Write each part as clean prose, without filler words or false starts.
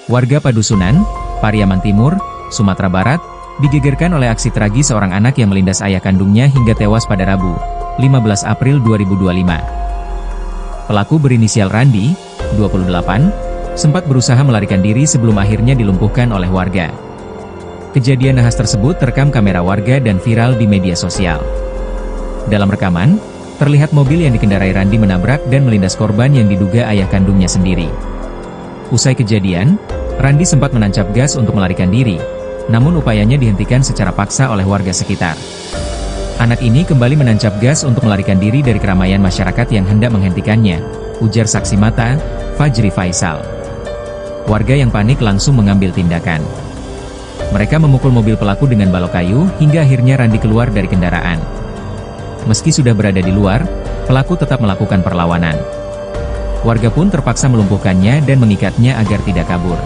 Warga Padusunan, Pariaman Timur, Sumatera Barat, digegerkan oleh aksi tragis seorang anak yang melindas ayah kandungnya hingga tewas pada Rabu, 15 April 2025. Pelaku berinisial Randi, 28, sempat berusaha melarikan diri sebelum akhirnya dilumpuhkan oleh warga. Kejadian nahas tersebut terekam kamera warga dan viral di media sosial. Dalam rekaman, terlihat mobil yang dikendarai Randi menabrak dan melindas korban yang diduga ayah kandungnya sendiri. Usai kejadian, Randi sempat menancap gas untuk melarikan diri, namun upayanya dihentikan secara paksa oleh warga sekitar. Anak ini kembali menancap gas untuk melarikan diri dari keramaian masyarakat yang hendak menghentikannya, ujar saksi mata, Fajri Faisal. Warga yang panik langsung mengambil tindakan. Mereka memukul mobil pelaku dengan balok kayu hingga akhirnya Randi keluar dari kendaraan. Meski sudah berada di luar, pelaku tetap melakukan perlawanan. Warga pun terpaksa melumpuhkannya dan mengikatnya agar tidak kabur.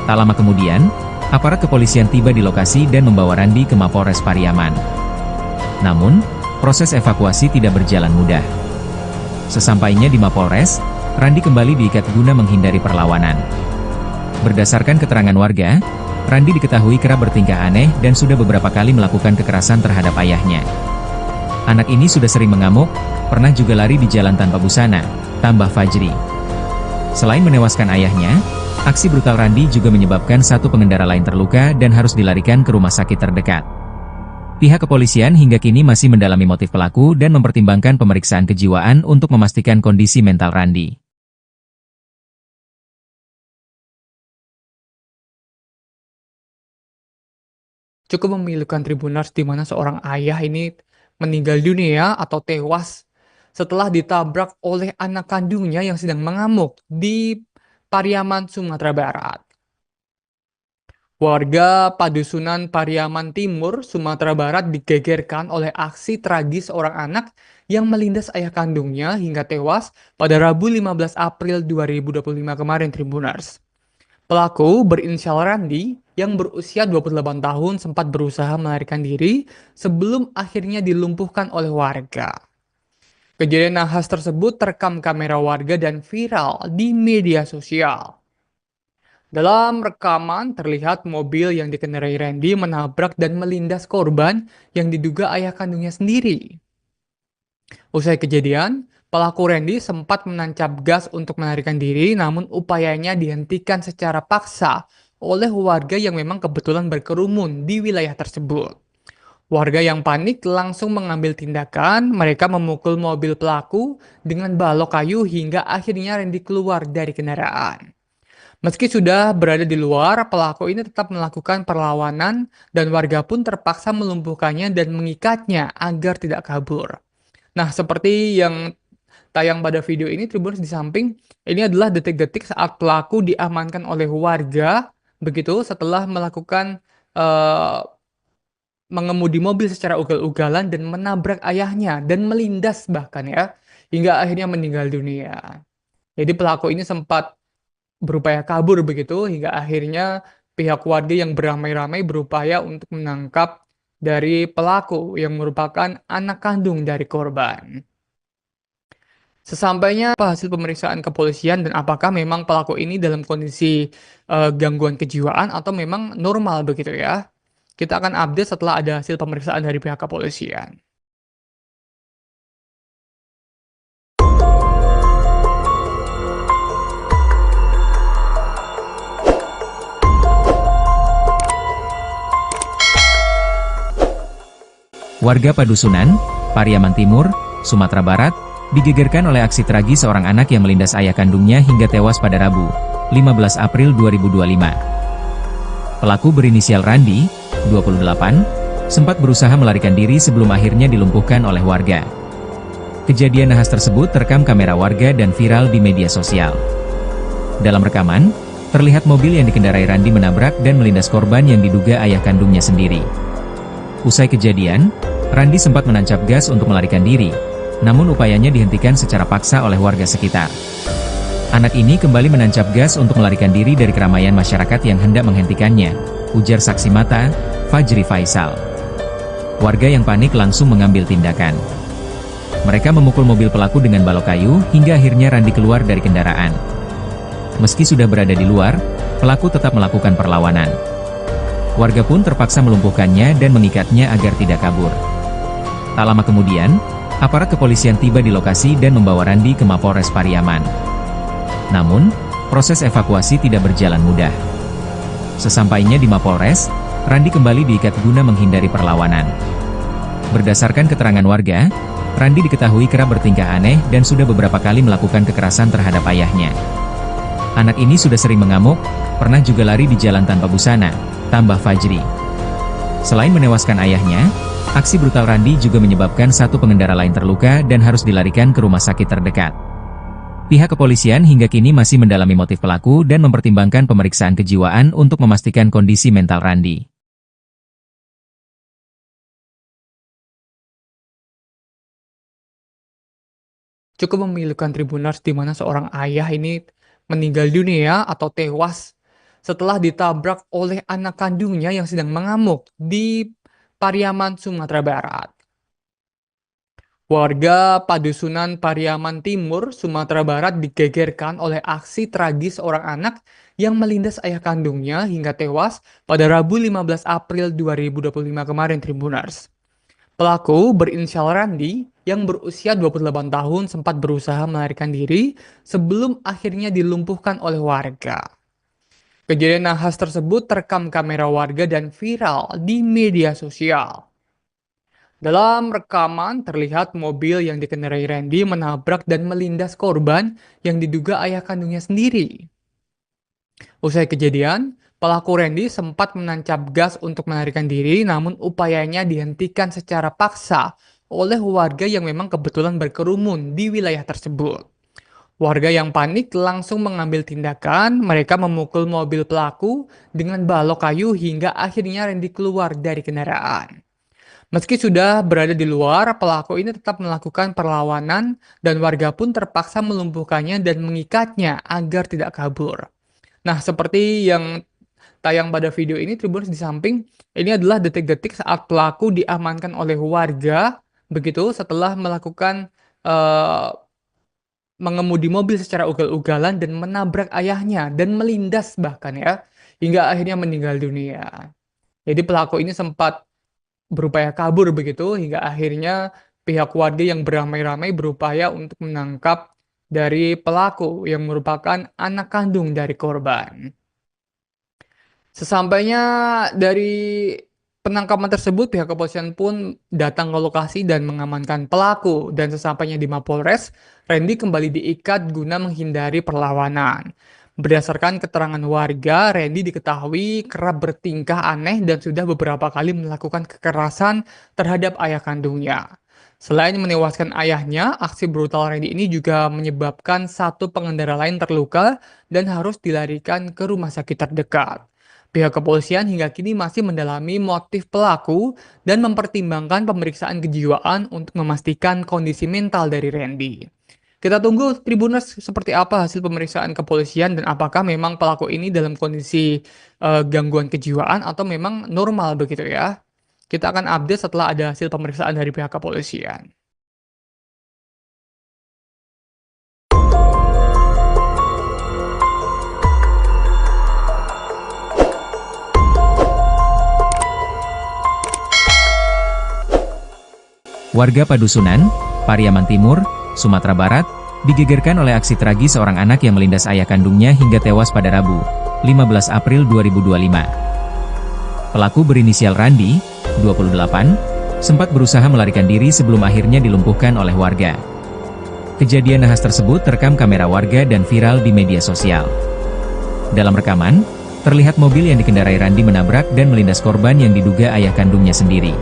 Tak lama kemudian, aparat kepolisian tiba di lokasi dan membawa Randi ke Mapolres Pariaman. Namun, proses evakuasi tidak berjalan mudah. Sesampainya di Mapolres, Randi kembali diikat guna menghindari perlawanan. Berdasarkan keterangan warga, Randi diketahui kerap bertingkah aneh dan sudah beberapa kali melakukan kekerasan terhadap ayahnya. Anak ini sudah sering mengamuk, pernah juga lari di jalan tanpa busana, tambah Fajri. Selain menewaskan ayahnya, aksi brutal Randi juga menyebabkan satu pengendara lain terluka dan harus dilarikan ke rumah sakit terdekat. Pihak kepolisian hingga kini masih mendalami motif pelaku dan mempertimbangkan pemeriksaan kejiwaan untuk memastikan kondisi mental Randi. Cukup memilukan Tribuners di mana seorang ayah ini meninggal dunia atau tewas setelah ditabrak oleh anak kandungnya yang sedang mengamuk di Pariaman, Sumatera Barat. Warga Padusunan Pariaman Timur, Sumatera Barat digegerkan oleh aksi tragis seorang anak yang melindas ayah kandungnya hingga tewas pada Rabu 15 April 2025 kemarin, Tribuners. Pelaku berinisial Randi yang berusia 28 tahun sempat berusaha melarikan diri sebelum akhirnya dilumpuhkan oleh warga. Kejadian nahas tersebut terekam kamera warga dan viral di media sosial. Dalam rekaman terlihat mobil yang dikendarai Randy menabrak dan melindas korban yang diduga ayah kandungnya sendiri. Usai kejadian, pelaku Randy sempat menancap gas untuk melarikan diri, namun upayanya dihentikan secara paksa oleh warga yang memang kebetulan berkerumun di wilayah tersebut. Warga yang panik langsung mengambil tindakan, mereka memukul mobil pelaku dengan balok kayu hingga akhirnya Randy keluar dari kendaraan. Meski sudah berada di luar, pelaku ini tetap melakukan perlawanan dan warga pun terpaksa melumpuhkannya dan mengikatnya agar tidak kabur. Nah, seperti yang tayang pada video ini, Tribuners, di samping, ini adalah detik-detik saat pelaku diamankan oleh warga, begitu setelah melakukan mengemudi mobil secara ugal-ugalan dan menabrak ayahnya dan melindas bahkan ya, hingga akhirnya meninggal dunia. Jadi pelaku ini sempat berupaya kabur begitu hingga akhirnya pihak warga yang beramai-ramai berupaya untuk menangkap dari pelaku yang merupakan anak kandung dari korban. Sesampainya hasil pemeriksaan kepolisian dan apakah memang pelaku ini dalam kondisi gangguan kejiwaan atau memang normal begitu ya. Kita akan update setelah ada hasil pemeriksaan dari pihak kepolisian. Warga Padusunan, Pariaman Timur, Sumatera Barat, digegerkan oleh aksi tragis seorang anak yang melindas ayah kandungnya hingga tewas pada Rabu, 15 April 2025. Pelaku berinisial Randi, 28, sempat berusaha melarikan diri sebelum akhirnya dilumpuhkan oleh warga. Kejadian nahas tersebut terekam kamera warga dan viral di media sosial. Dalam rekaman, terlihat mobil yang dikendarai Randi menabrak dan melindas korban yang diduga ayah kandungnya sendiri. Usai kejadian, Randi sempat menancap gas untuk melarikan diri, namun upayanya dihentikan secara paksa oleh warga sekitar. Anak ini kembali menancap gas untuk melarikan diri dari keramaian masyarakat yang hendak menghentikannya, ujar saksi mata, Fajri Faisal. Warga yang panik langsung mengambil tindakan. Mereka memukul mobil pelaku dengan balok kayu hingga akhirnya Randi keluar dari kendaraan. Meski sudah berada di luar, pelaku tetap melakukan perlawanan. Warga pun terpaksa melumpuhkannya dan mengikatnya agar tidak kabur. Tak lama kemudian, aparat kepolisian tiba di lokasi dan membawa Randi ke Mapolres Pariaman. Namun, proses evakuasi tidak berjalan mudah. Sesampainya di Mapolres, Randi kembali diikat guna menghindari perlawanan. Berdasarkan keterangan warga, Randi diketahui kerap bertingkah aneh dan sudah beberapa kali melakukan kekerasan terhadap ayahnya. Anak ini sudah sering mengamuk, pernah juga lari di jalan tanpa busana, tambah Fajri. Selain menewaskan ayahnya, aksi brutal Randi juga menyebabkan satu pengendara lain terluka dan harus dilarikan ke rumah sakit terdekat. Pihak kepolisian hingga kini masih mendalami motif pelaku dan mempertimbangkan pemeriksaan kejiwaan untuk memastikan kondisi mental Randi. Cukup memilukan Tribuners di mana seorang ayah ini meninggal dunia atau tewas setelah ditabrak oleh anak kandungnya yang sedang mengamuk di Pariaman, Sumatera Barat. Warga Padusunan Pariaman Timur, Sumatera Barat digegerkan oleh aksi tragis seorang anak yang melindas ayah kandungnya hingga tewas pada Rabu 15 April 2025 kemarin, Tribuners. Pelaku berinisial Randi yang berusia 28 tahun sempat berusaha melarikan diri sebelum akhirnya dilumpuhkan oleh warga. Kejadian nahas tersebut terekam kamera warga dan viral di media sosial. Dalam rekaman terlihat mobil yang dikendarai Randy menabrak dan melindas korban yang diduga ayah kandungnya sendiri. Usai kejadian, pelaku Randy sempat menancap gas untuk melarikan diri, namun upayanya dihentikan secara paksa oleh warga yang memang kebetulan berkerumun di wilayah tersebut. Warga yang panik langsung mengambil tindakan, mereka memukul mobil pelaku dengan balok kayu hingga akhirnya Randy keluar dari kendaraan. Meski sudah berada di luar, pelaku ini tetap melakukan perlawanan dan warga pun terpaksa melumpuhkannya dan mengikatnya agar tidak kabur. Nah, seperti yang tayang pada video ini, Tribuners, di samping, ini adalah detik-detik saat pelaku diamankan oleh warga, begitu setelah melakukan mengemudi mobil secara ugal-ugalan dan menabrak ayahnya dan melindas bahkan ya, hingga akhirnya meninggal dunia. Jadi pelaku ini sempat berupaya kabur begitu hingga akhirnya pihak warga yang beramai-ramai berupaya untuk menangkap dari pelaku yang merupakan anak kandung dari korban. Sesampainya dari penangkapan tersebut, pihak kepolisian pun datang ke lokasi dan mengamankan pelaku, dan sesampainya di Mapolres, Randy kembali diikat guna menghindari perlawanan. Berdasarkan keterangan warga, Randy diketahui kerap bertingkah aneh dan sudah beberapa kali melakukan kekerasan terhadap ayah kandungnya. Selain menewaskan ayahnya, aksi brutal Randy ini juga menyebabkan satu pengendara lain terluka dan harus dilarikan ke rumah sakit terdekat. Pihak kepolisian hingga kini masih mendalami motif pelaku dan mempertimbangkan pemeriksaan kejiwaan untuk memastikan kondisi mental dari Randy. Kita tunggu, Tribuners, seperti apa hasil pemeriksaan kepolisian dan apakah memang pelaku ini dalam kondisi gangguan kejiwaan atau memang normal begitu ya. Kita akan update setelah ada hasil pemeriksaan dari pihak kepolisian. Warga Padusunan, Pariaman Timur, Sumatera Barat, digegerkan oleh aksi tragis seorang anak yang melindas ayah kandungnya hingga tewas pada Rabu, 15 April 2025. Pelaku berinisial Randi, 28, sempat berusaha melarikan diri sebelum akhirnya dilumpuhkan oleh warga. Kejadian nahas tersebut terekam kamera warga dan viral di media sosial. Dalam rekaman, terlihat mobil yang dikendarai Randi menabrak dan melindas korban yang diduga ayah kandungnya sendiri.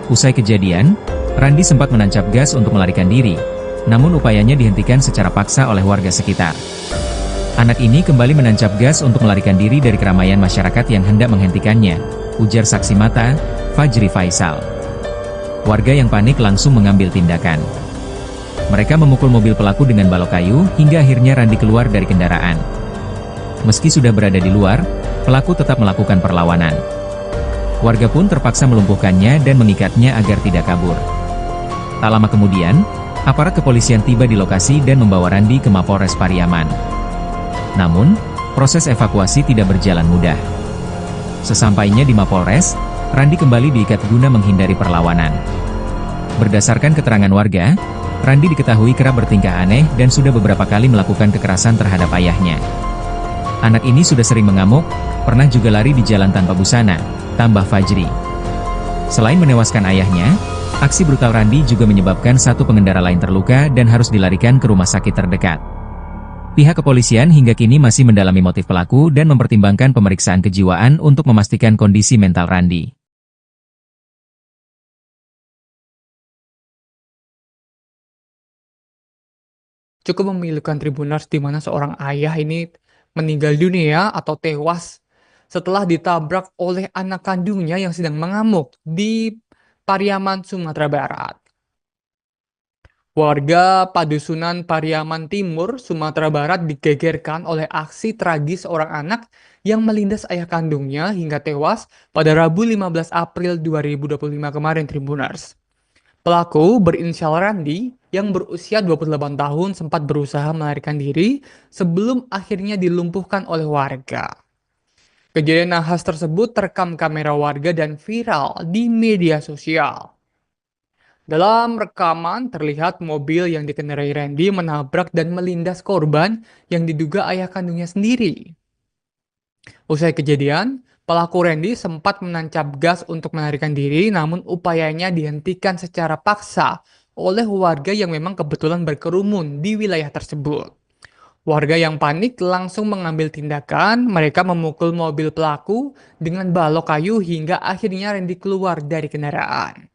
Usai kejadian, Randi sempat menancap gas untuk melarikan diri, namun upayanya dihentikan secara paksa oleh warga sekitar. Anak ini kembali menancap gas untuk melarikan diri dari keramaian masyarakat yang hendak menghentikannya, ujar saksi mata, Fajri Faisal. Warga yang panik langsung mengambil tindakan. Mereka memukul mobil pelaku dengan balok kayu hingga akhirnya Randi keluar dari kendaraan. Meski sudah berada di luar, pelaku tetap melakukan perlawanan. Warga pun terpaksa melumpuhkannya dan mengikatnya agar tidak kabur. Tak lama kemudian, aparat kepolisian tiba di lokasi dan membawa Randi ke Mapolres Pariaman. Namun, proses evakuasi tidak berjalan mudah. Sesampainya di Mapolres, Randi kembali diikat guna menghindari perlawanan. Berdasarkan keterangan warga, Randi diketahui kerap bertingkah aneh dan sudah beberapa kali melakukan kekerasan terhadap ayahnya. Anak ini sudah sering mengamuk, pernah juga lari di jalan tanpa busana, tambah Fajri. Selain menewaskan ayahnya, aksi brutal Randi juga menyebabkan satu pengendara lain terluka dan harus dilarikan ke rumah sakit terdekat. Pihak kepolisian hingga kini masih mendalami motif pelaku dan mempertimbangkan pemeriksaan kejiwaan untuk memastikan kondisi mental Randi. Cukup memilukan Tribuners di mana seorang ayah ini meninggal dunia atau tewas setelah ditabrak oleh anak kandungnya yang sedang mengamuk di Pariaman, Sumatera Barat. Warga Padusunan Pariaman Timur, Sumatera Barat digegerkan oleh aksi tragis seorang anak yang melindas ayah kandungnya hingga tewas pada Rabu 15 April 2025 kemarin, Tribuners. Pelaku berinisial Randi yang berusia 28 tahun sempat berusaha melarikan diri sebelum akhirnya dilumpuhkan oleh warga. Kejadian nahas tersebut terekam kamera warga dan viral di media sosial. Dalam rekaman terlihat mobil yang dikendarai Randy menabrak dan melindas korban yang diduga ayah kandungnya sendiri. Usai kejadian, pelaku Randy sempat menancap gas untuk melarikan diri, namun upayanya dihentikan secara paksa oleh warga yang memang kebetulan berkerumun di wilayah tersebut. Warga yang panik langsung mengambil tindakan, mereka memukul mobil pelaku dengan balok kayu hingga akhirnya Randy keluar dari kendaraan.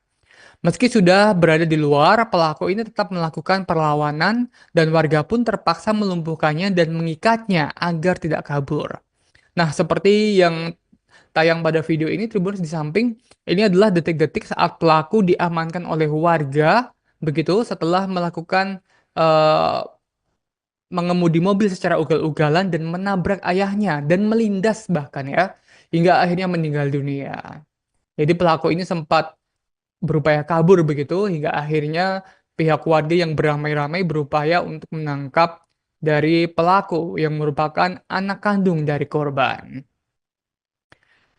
Meski sudah berada di luar, pelaku ini tetap melakukan perlawanan dan warga pun terpaksa melumpuhkannya dan mengikatnya agar tidak kabur. Nah, seperti yang tayang pada video ini, Tribuners, di samping, ini adalah detik-detik saat pelaku diamankan oleh warga, begitu setelah melakukan mengemudi mobil secara ugal-ugalan dan menabrak ayahnya dan melindas bahkan ya, hingga akhirnya meninggal dunia. Jadi pelaku ini sempat berupaya kabur begitu hingga akhirnya pihak warga yang beramai-ramai berupaya untuk menangkap dari pelaku yang merupakan anak kandung dari korban.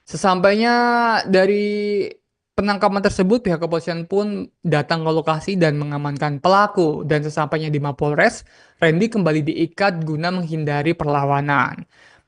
Sesampainya dari penangkapan tersebut, pihak kepolisian pun datang ke lokasi dan mengamankan pelaku, dan sesampainya di Mapolres, Randy kembali diikat guna menghindari perlawanan.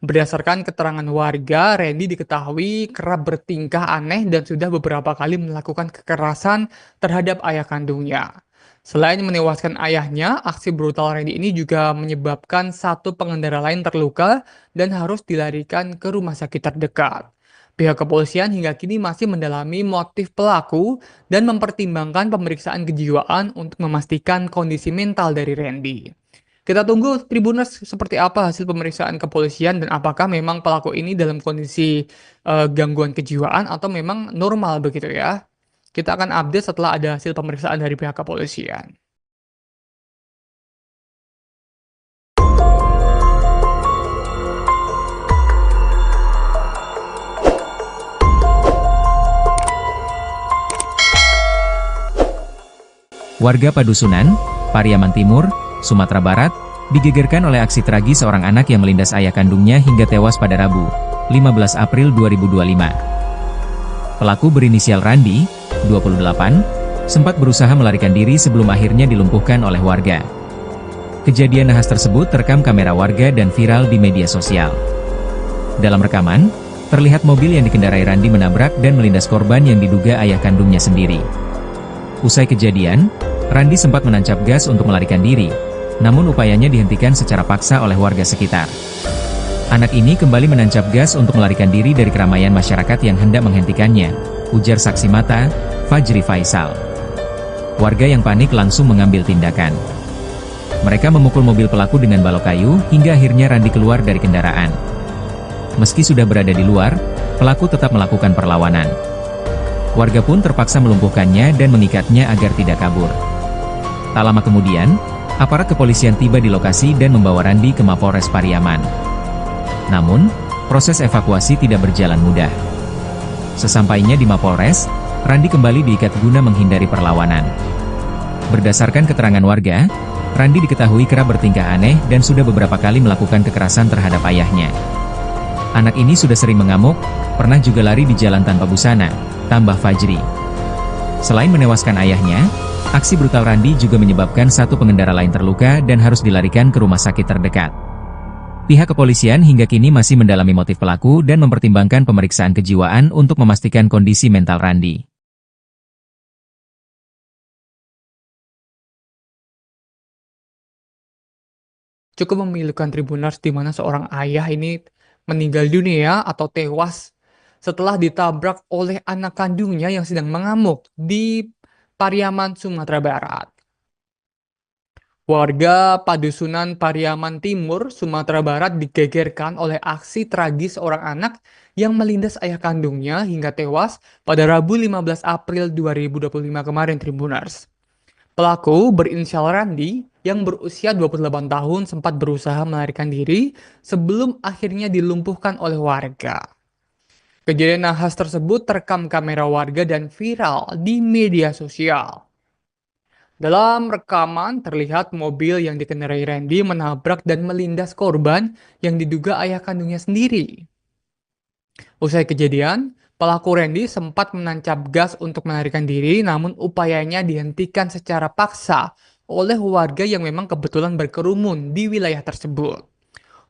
Berdasarkan keterangan warga, Randy diketahui kerap bertingkah aneh dan sudah beberapa kali melakukan kekerasan terhadap ayah kandungnya. Selain menewaskan ayahnya, aksi brutal Randy ini juga menyebabkan satu pengendara lain terluka dan harus dilarikan ke rumah sakit terdekat. Pihak kepolisian hingga kini masih mendalami motif pelaku dan mempertimbangkan pemeriksaan kejiwaan untuk memastikan kondisi mental dari Randy. Kita tunggu, Tribuners, seperti apa hasil pemeriksaan kepolisian dan apakah memang pelaku ini dalam kondisi gangguan kejiwaan atau memang normal begitu ya. Kita akan update setelah ada hasil pemeriksaan dari pihak kepolisian. Warga Padusunan, Pariaman Timur, Sumatera Barat, digegerkan oleh aksi tragis seorang anak yang melindas ayah kandungnya hingga tewas pada Rabu, 15 April 2025. Pelaku berinisial Randi, 28, sempat berusaha melarikan diri sebelum akhirnya dilumpuhkan oleh warga. Kejadian nahas tersebut terekam kamera warga dan viral di media sosial. Dalam rekaman, terlihat mobil yang dikendarai Randi menabrak dan melindas korban yang diduga ayah kandungnya sendiri. Usai kejadian, Randi sempat menancap gas untuk melarikan diri, namun upayanya dihentikan secara paksa oleh warga sekitar. Anak ini kembali menancap gas untuk melarikan diri dari keramaian masyarakat yang hendak menghentikannya, ujar saksi mata, Fajri Faisal. Warga yang panik langsung mengambil tindakan. Mereka memukul mobil pelaku dengan balok kayu hingga akhirnya Randi keluar dari kendaraan. Meski sudah berada di luar, pelaku tetap melakukan perlawanan. Warga pun terpaksa melumpuhkannya dan mengikatnya agar tidak kabur. Tak lama kemudian, aparat kepolisian tiba di lokasi dan membawa Randi ke Mapolres Pariaman. Namun, proses evakuasi tidak berjalan mudah. Sesampainya di Mapolres, Randi kembali diikat guna menghindari perlawanan. Berdasarkan keterangan warga, Randi diketahui kerap bertingkah aneh dan sudah beberapa kali melakukan kekerasan terhadap ayahnya. Anak ini sudah sering mengamuk, pernah juga lari di jalan tanpa busana, tambah Fajri. Selain menewaskan ayahnya, aksi brutal Randi juga menyebabkan satu pengendara lain terluka dan harus dilarikan ke rumah sakit terdekat. Pihak kepolisian hingga kini masih mendalami motif pelaku dan mempertimbangkan pemeriksaan kejiwaan untuk memastikan kondisi mental Randi. Cukup memilukan Tribuners di mana seorang ayah ini meninggal dunia atau tewas setelah ditabrak oleh anak kandungnya yang sedang mengamuk di Pariaman, Sumatera Barat. Warga Padusunan Pariaman Timur, Sumatera Barat digegerkan oleh aksi tragis seorang anak yang melindas ayah kandungnya hingga tewas pada Rabu 15 April 2025 kemarin, Tribuners. Pelaku berinisial Randi yang berusia 28 tahun sempat berusaha melarikan diri sebelum akhirnya dilumpuhkan oleh warga. Kejadian nahas tersebut terekam kamera warga dan viral di media sosial. Dalam rekaman terlihat mobil yang dikendarai Randy menabrak dan melindas korban yang diduga ayah kandungnya sendiri. Usai kejadian, pelaku Randy sempat menancap gas untuk melarikan diri, namun upayanya dihentikan secara paksa oleh warga yang memang kebetulan berkerumun di wilayah tersebut.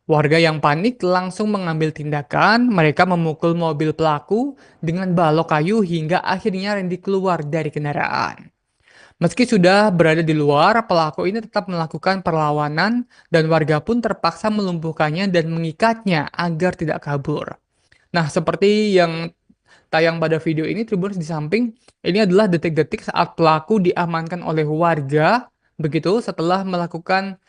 Warga yang panik langsung mengambil tindakan, mereka memukul mobil pelaku dengan balok kayu hingga akhirnya Randy keluar dari kendaraan. Meski sudah berada di luar, pelaku ini tetap melakukan perlawanan dan warga pun terpaksa melumpuhkannya dan mengikatnya agar tidak kabur. Nah, seperti yang tayang pada video ini, Tribuners, di samping, ini adalah detik-detik saat pelaku diamankan oleh warga, begitu setelah melakukan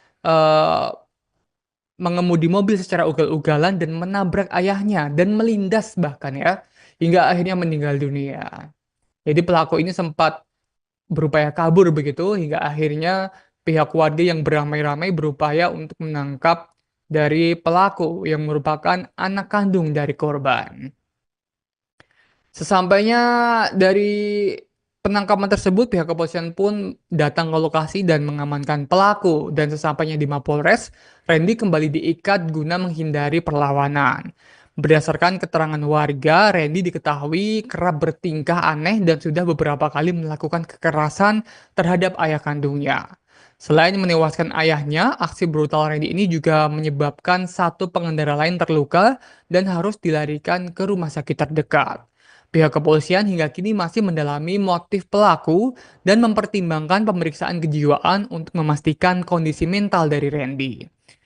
mengemudi mobil secara ugal-ugalan dan menabrak ayahnya dan melindas bahkan ya, hingga akhirnya meninggal dunia. Jadi pelaku ini sempat berupaya kabur begitu hingga akhirnya pihak warga yang beramai-ramai berupaya untuk menangkap dari pelaku yang merupakan anak kandung dari korban. Sesampainya dari penangkapan tersebut, pihak kepolisian pun datang ke lokasi dan mengamankan pelaku, dan sesampainya di Mapolres, Randy kembali diikat guna menghindari perlawanan. Berdasarkan keterangan warga, Randy diketahui kerap bertingkah aneh dan sudah beberapa kali melakukan kekerasan terhadap ayah kandungnya. Selain menewaskan ayahnya, aksi brutal Randy ini juga menyebabkan satu pengendara lain terluka dan harus dilarikan ke rumah sakit terdekat. Pihak kepolisian hingga kini masih mendalami motif pelaku dan mempertimbangkan pemeriksaan kejiwaan untuk memastikan kondisi mental dari Randy.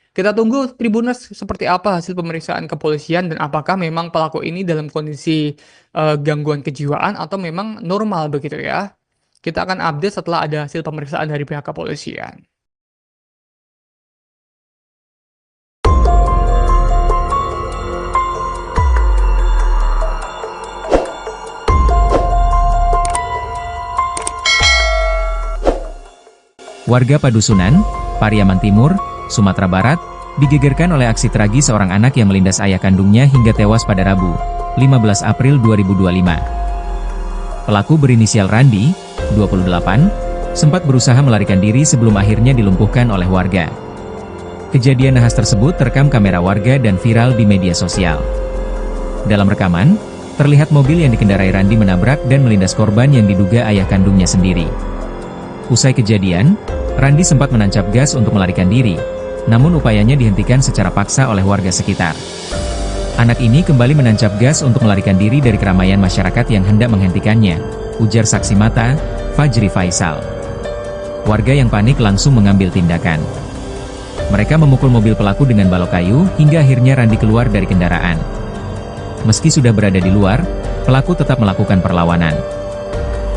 Kita tunggu Tribuners seperti apa hasil pemeriksaan kepolisian dan apakah memang pelaku ini dalam kondisi gangguan kejiwaan atau memang normal begitu ya. Kita akan update setelah ada hasil pemeriksaan dari pihak kepolisian. Warga Padusunan, Pariaman Timur, Sumatera Barat, digegerkan oleh aksi tragis seorang anak yang melindas ayah kandungnya hingga tewas pada Rabu, 15 April 2025. Pelaku berinisial Randi, 28, sempat berusaha melarikan diri sebelum akhirnya dilumpuhkan oleh warga. Kejadian nahas tersebut terekam kamera warga dan viral di media sosial. Dalam rekaman, terlihat mobil yang dikendarai Randi menabrak dan melindas korban yang diduga ayah kandungnya sendiri. Usai kejadian, Randi sempat menancap gas untuk melarikan diri, namun upayanya dihentikan secara paksa oleh warga sekitar. Anak ini kembali menancap gas untuk melarikan diri dari keramaian masyarakat yang hendak menghentikannya, ujar saksi mata, Fajri Faisal. Warga yang panik langsung mengambil tindakan. Mereka memukul mobil pelaku dengan balok kayu hingga akhirnya Randi keluar dari kendaraan. Meski sudah berada di luar, pelaku tetap melakukan perlawanan.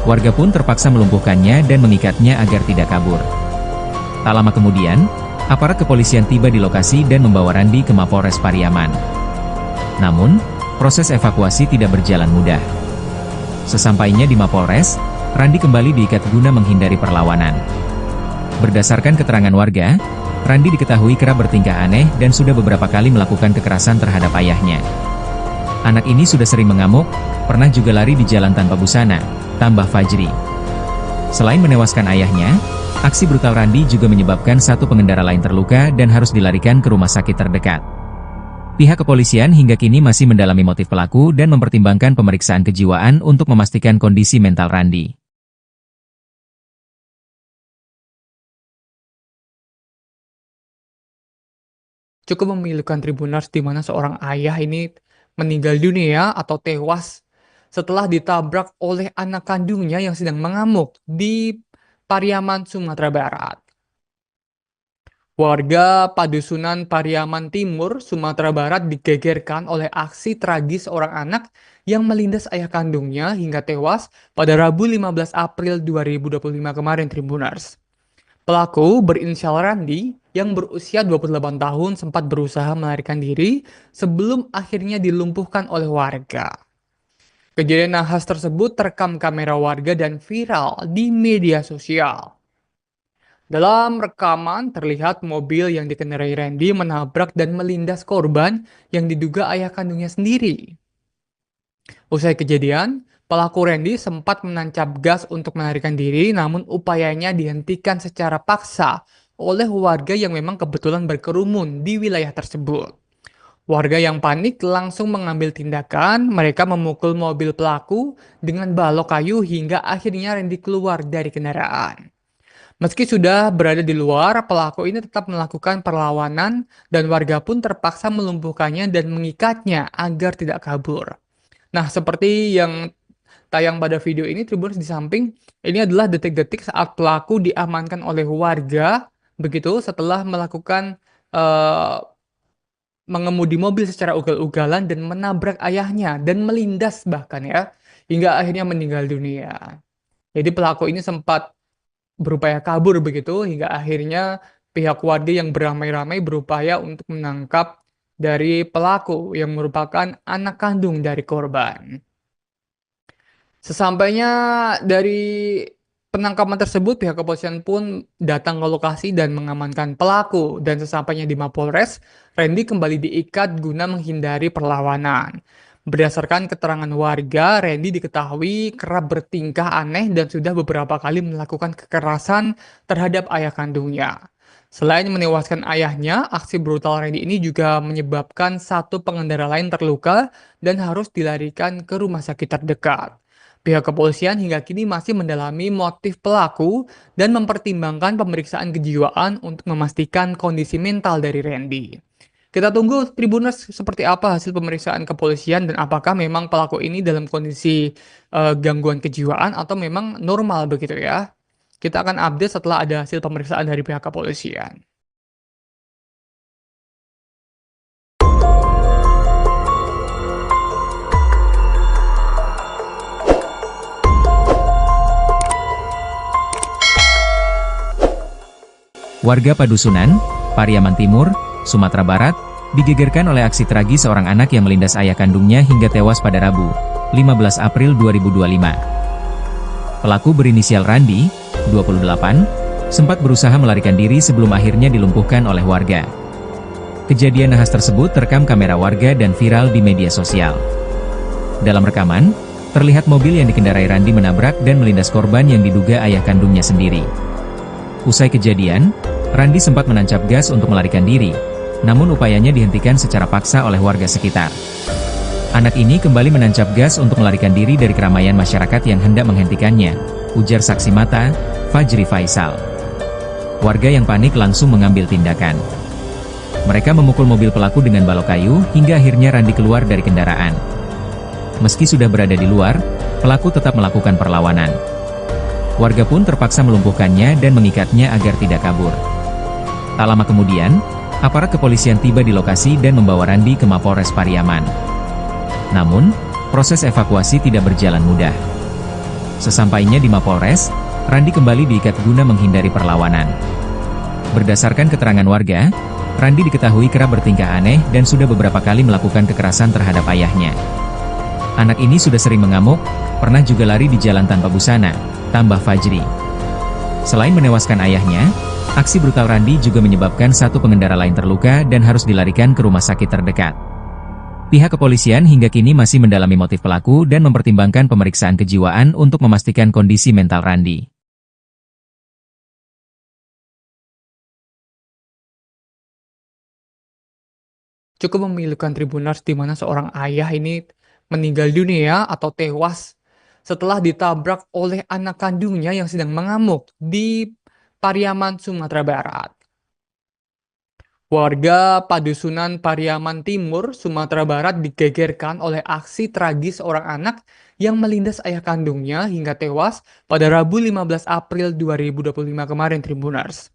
Warga pun terpaksa melumpuhkannya dan mengikatnya agar tidak kabur. Tak lama kemudian, aparat kepolisian tiba di lokasi dan membawa Randi ke Mapolres Pariaman. Namun, proses evakuasi tidak berjalan mudah. Sesampainya di Mapolres, Randi kembali diikat guna menghindari perlawanan. Berdasarkan keterangan warga, Randi diketahui kerap bertingkah aneh dan sudah beberapa kali melakukan kekerasan terhadap ayahnya. Anak ini sudah sering mengamuk, pernah juga lari di jalan tanpa busana, tambah Fajri. Selain menewaskan ayahnya, aksi brutal Randi juga menyebabkan satu pengendara lain terluka dan harus dilarikan ke rumah sakit terdekat. Pihak kepolisian hingga kini masih mendalami motif pelaku dan mempertimbangkan pemeriksaan kejiwaan untuk memastikan kondisi mental Randi. Cukup memilukan Tribuners di mana seorang ayah ini meninggal dunia atau tewas setelah ditabrak oleh anak kandungnya yang sedang mengamuk di Pariaman, Sumatera Barat. Warga Padusunan Pariaman Timur, Sumatera Barat digegerkan oleh aksi tragis seorang anak yang melindas ayah kandungnya hingga tewas pada Rabu 15 April 2025 kemarin, Tribuners. Pelaku berinisial Randi yang berusia 28 tahun sempat berusaha melarikan diri sebelum akhirnya dilumpuhkan oleh warga. Kejadian nahas tersebut terekam kamera warga dan viral di media sosial. Dalam rekaman terlihat mobil yang dikendarai Randy menabrak dan melindas korban yang diduga ayah kandungnya sendiri. Usai kejadian, pelaku Randy sempat menancap gas untuk melarikan diri, namun upayanya dihentikan secara paksa oleh warga yang memang kebetulan berkerumun di wilayah tersebut. Warga yang panik langsung mengambil tindakan, mereka memukul mobil pelaku dengan balok kayu hingga akhirnya Randy keluar dari kendaraan. Meski sudah berada di luar, pelaku ini tetap melakukan perlawanan dan warga pun terpaksa melumpuhkannya dan mengikatnya agar tidak kabur. Nah, seperti yang tayang pada video ini, Tribuners, di samping, ini adalah detik-detik saat pelaku diamankan oleh warga, begitu setelah melakukan mengemudi mobil secara ugal-ugalan dan menabrak ayahnya dan melindas bahkan ya, hingga akhirnya meninggal dunia. Jadi pelaku ini sempat berupaya kabur begitu hingga akhirnya pihak warga yang beramai-ramai berupaya untuk menangkap dari pelaku yang merupakan anak kandung dari korban. Sesampainya dari penangkapan tersebut, pihak kepolisian pun datang ke lokasi dan mengamankan pelaku, dan sesampainya di Mapolres, Randy kembali diikat guna menghindari perlawanan. Berdasarkan keterangan warga, Randy diketahui kerap bertingkah aneh dan sudah beberapa kali melakukan kekerasan terhadap ayah kandungnya. Selain menewaskan ayahnya, aksi brutal Randy ini juga menyebabkan satu pengendara lain terluka dan harus dilarikan ke rumah sakit terdekat. Pihak kepolisian hingga kini masih mendalami motif pelaku dan mempertimbangkan pemeriksaan kejiwaan untuk memastikan kondisi mental dari Randy. Kita tunggu, Tribuners, seperti apa hasil pemeriksaan kepolisian dan apakah memang pelaku ini dalam kondisi gangguan kejiwaan atau memang normal begitu ya. Kita akan update setelah ada hasil pemeriksaan dari pihak kepolisian. Warga Padusunan, Pariaman Timur, Sumatera Barat, digegerkan oleh aksi tragis seorang anak yang melindas ayah kandungnya hingga tewas pada Rabu, 15 April 2025. Pelaku berinisial Randi, 28, sempat berusaha melarikan diri sebelum akhirnya dilumpuhkan oleh warga. Kejadian nahas tersebut terekam kamera warga dan viral di media sosial. Dalam rekaman, terlihat mobil yang dikendarai Randi menabrak dan melindas korban yang diduga ayah kandungnya sendiri. Usai kejadian, Randi sempat menancap gas untuk melarikan diri, namun upayanya dihentikan secara paksa oleh warga sekitar. Anak ini kembali menancap gas untuk melarikan diri dari keramaian masyarakat yang hendak menghentikannya, ujar saksi mata, Fajri Faisal. Warga yang panik langsung mengambil tindakan. Mereka memukul mobil pelaku dengan balok kayu hingga akhirnya Randi keluar dari kendaraan. Meski sudah berada di luar, pelaku tetap melakukan perlawanan. Warga pun terpaksa melumpuhkannya dan mengikatnya agar tidak kabur. Tak lama kemudian, aparat kepolisian tiba di lokasi dan membawa Randi ke Mapolres Pariaman. Namun, proses evakuasi tidak berjalan mudah. Sesampainya di Mapolres, Randi kembali diikat guna menghindari perlawanan. Berdasarkan keterangan warga, Randi diketahui kerap bertingkah aneh dan sudah beberapa kali melakukan kekerasan terhadap ayahnya. Anak ini sudah sering mengamuk, pernah juga lari di jalan tanpa busana, tambah Fajri. Selain menewaskan ayahnya, aksi brutal Randi juga menyebabkan satu pengendara lain terluka dan harus dilarikan ke rumah sakit terdekat. Pihak kepolisian hingga kini masih mendalami motif pelaku dan mempertimbangkan pemeriksaan kejiwaan untuk memastikan kondisi mental Randi. Cukup memilukan Tribuners di mana seorang ayah ini meninggal dunia atau tewas setelah ditabrak oleh anak kandungnya yang sedang mengamuk di Pariaman, Sumatera Barat. Warga Padusunan Pariaman Timur, Sumatera Barat digegerkan oleh aksi tragis seorang anak yang melindas ayah kandungnya hingga tewas pada Rabu 15 April 2025 kemarin, Tribuners.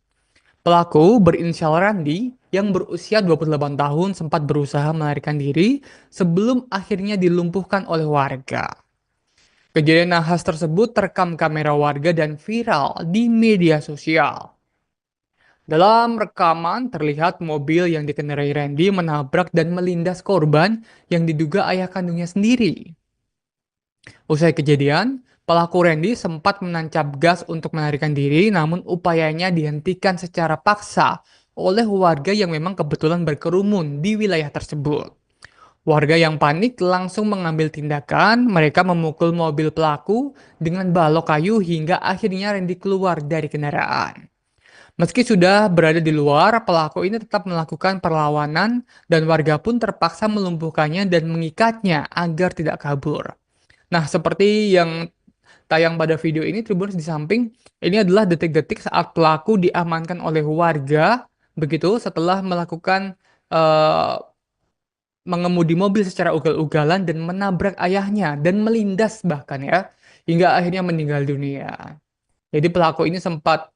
Pelaku berinisial Randy yang berusia 28 tahun sempat berusaha melarikan diri sebelum akhirnya dilumpuhkan oleh warga. Kejadian nahas tersebut terekam kamera warga dan viral di media sosial. Dalam rekaman terlihat mobil yang dikendarai Randy menabrak dan melindas korban yang diduga ayah kandungnya sendiri. Usai kejadian, pelaku Randy sempat menancap gas untuk melarikan diri, namun upayanya dihentikan secara paksa oleh warga yang memang kebetulan berkerumun di wilayah tersebut. Warga yang panik langsung mengambil tindakan, mereka memukul mobil pelaku dengan balok kayu hingga akhirnya Randy keluar dari kendaraan. Meski sudah berada di luar, pelaku ini tetap melakukan perlawanan dan warga pun terpaksa melumpuhkannya dan mengikatnya agar tidak kabur. Nah, seperti yang tayang pada video ini, Tribuners di samping, ini adalah detik-detik saat pelaku diamankan oleh warga, begitu setelah melakukan eh, mengemudi mobil secara ugal-ugalan dan menabrak ayahnya dan melindas bahkan ya, hingga akhirnya meninggal dunia. Jadi pelaku ini sempat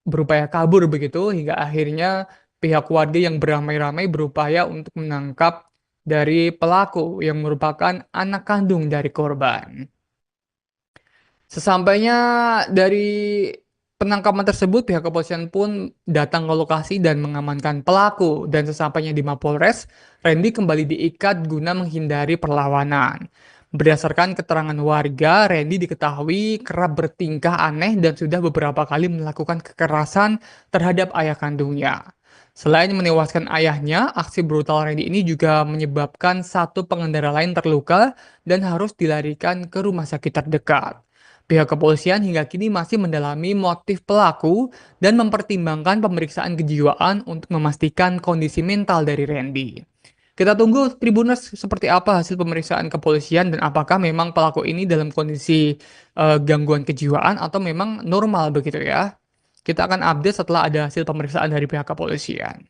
berupaya kabur begitu hingga akhirnya pihak warga yang beramai-ramai berupaya untuk menangkap dari pelaku yang merupakan anak kandung dari korban. Sesampainya dari penangkapan tersebut, pihak kepolisian pun datang ke lokasi dan mengamankan pelaku. Dan sesampainya di Mapolres, Randy kembali diikat guna menghindari perlawanan. Berdasarkan keterangan warga, Randy diketahui kerap bertingkah aneh dan sudah beberapa kali melakukan kekerasan terhadap ayah kandungnya. Selain menewaskan ayahnya, aksi brutal Randy ini juga menyebabkan satu pengendara lain terluka dan harus dilarikan ke rumah sakit terdekat. Pihak kepolisian hingga kini masih mendalami motif pelaku dan mempertimbangkan pemeriksaan kejiwaan untuk memastikan kondisi mental dari Randy. Kita tunggu Tribuners seperti apa hasil pemeriksaan kepolisian dan apakah memang pelaku ini dalam kondisi gangguan kejiwaan atau memang normal begitu ya. Kita akan update setelah ada hasil pemeriksaan dari pihak kepolisian.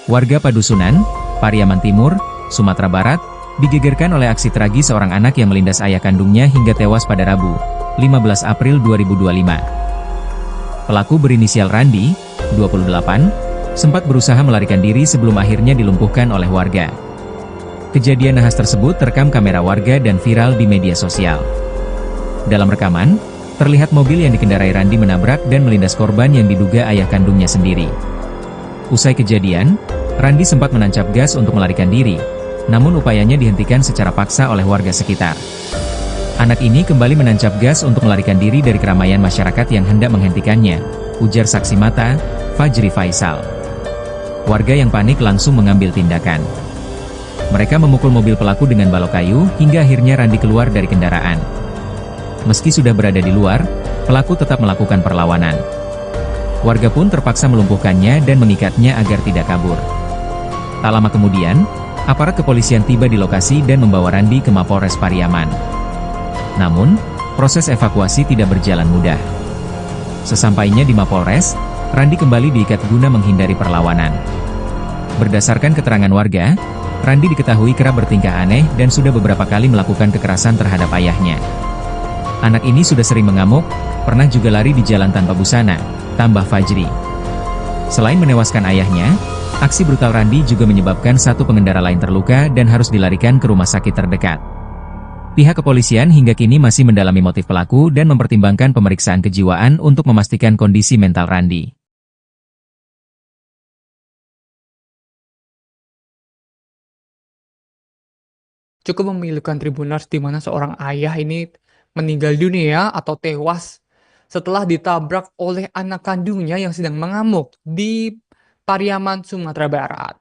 Warga Padusunan, Pariaman Timur, Sumatera Barat, digegerkan oleh aksi tragis seorang anak yang melindas ayah kandungnya hingga tewas pada Rabu, 15 April 2025. Pelaku berinisial Randy, 28, sempat berusaha melarikan diri sebelum akhirnya dilumpuhkan oleh warga. Kejadian nahas tersebut terekam kamera warga dan viral di media sosial. Dalam rekaman, terlihat mobil yang dikendarai Randy menabrak dan melindas korban yang diduga ayah kandungnya sendiri. Usai kejadian, Randy sempat menancap gas untuk melarikan diri, namun upayanya dihentikan secara paksa oleh warga sekitar. Anak ini kembali menancap gas untuk melarikan diri dari keramaian masyarakat yang hendak menghentikannya, ujar saksi mata, Fajri Faisal. Warga yang panik langsung mengambil tindakan. Mereka memukul mobil pelaku dengan balok kayu hingga akhirnya Randy keluar dari kendaraan. Meski sudah berada di luar, pelaku tetap melakukan perlawanan. Warga pun terpaksa melumpuhkannya dan mengikatnya agar tidak kabur. Tak lama kemudian, aparat kepolisian tiba di lokasi dan membawa Randy ke Mapolres Pariaman. Namun, proses evakuasi tidak berjalan mudah. Sesampainya di Mapolres, Randy kembali diikat guna menghindari perlawanan. Berdasarkan keterangan warga, Randy diketahui kerap bertingkah aneh dan sudah beberapa kali melakukan kekerasan terhadap ayahnya. Anak ini sudah sering mengamuk, pernah juga lari di jalan tanpa busana, tambah Fajri. Selain menewaskan ayahnya, aksi brutal Randy juga menyebabkan satu pengendara lain terluka dan harus dilarikan ke rumah sakit terdekat. Pihak kepolisian hingga kini masih mendalami motif pelaku dan mempertimbangkan pemeriksaan kejiwaan untuk memastikan kondisi mental Randy. Cukup memilukan Tribuners di mana seorang ayah ini meninggal dunia atau tewas setelah ditabrak oleh anak kandungnya yang sedang mengamuk di Pariaman, Sumatera Barat.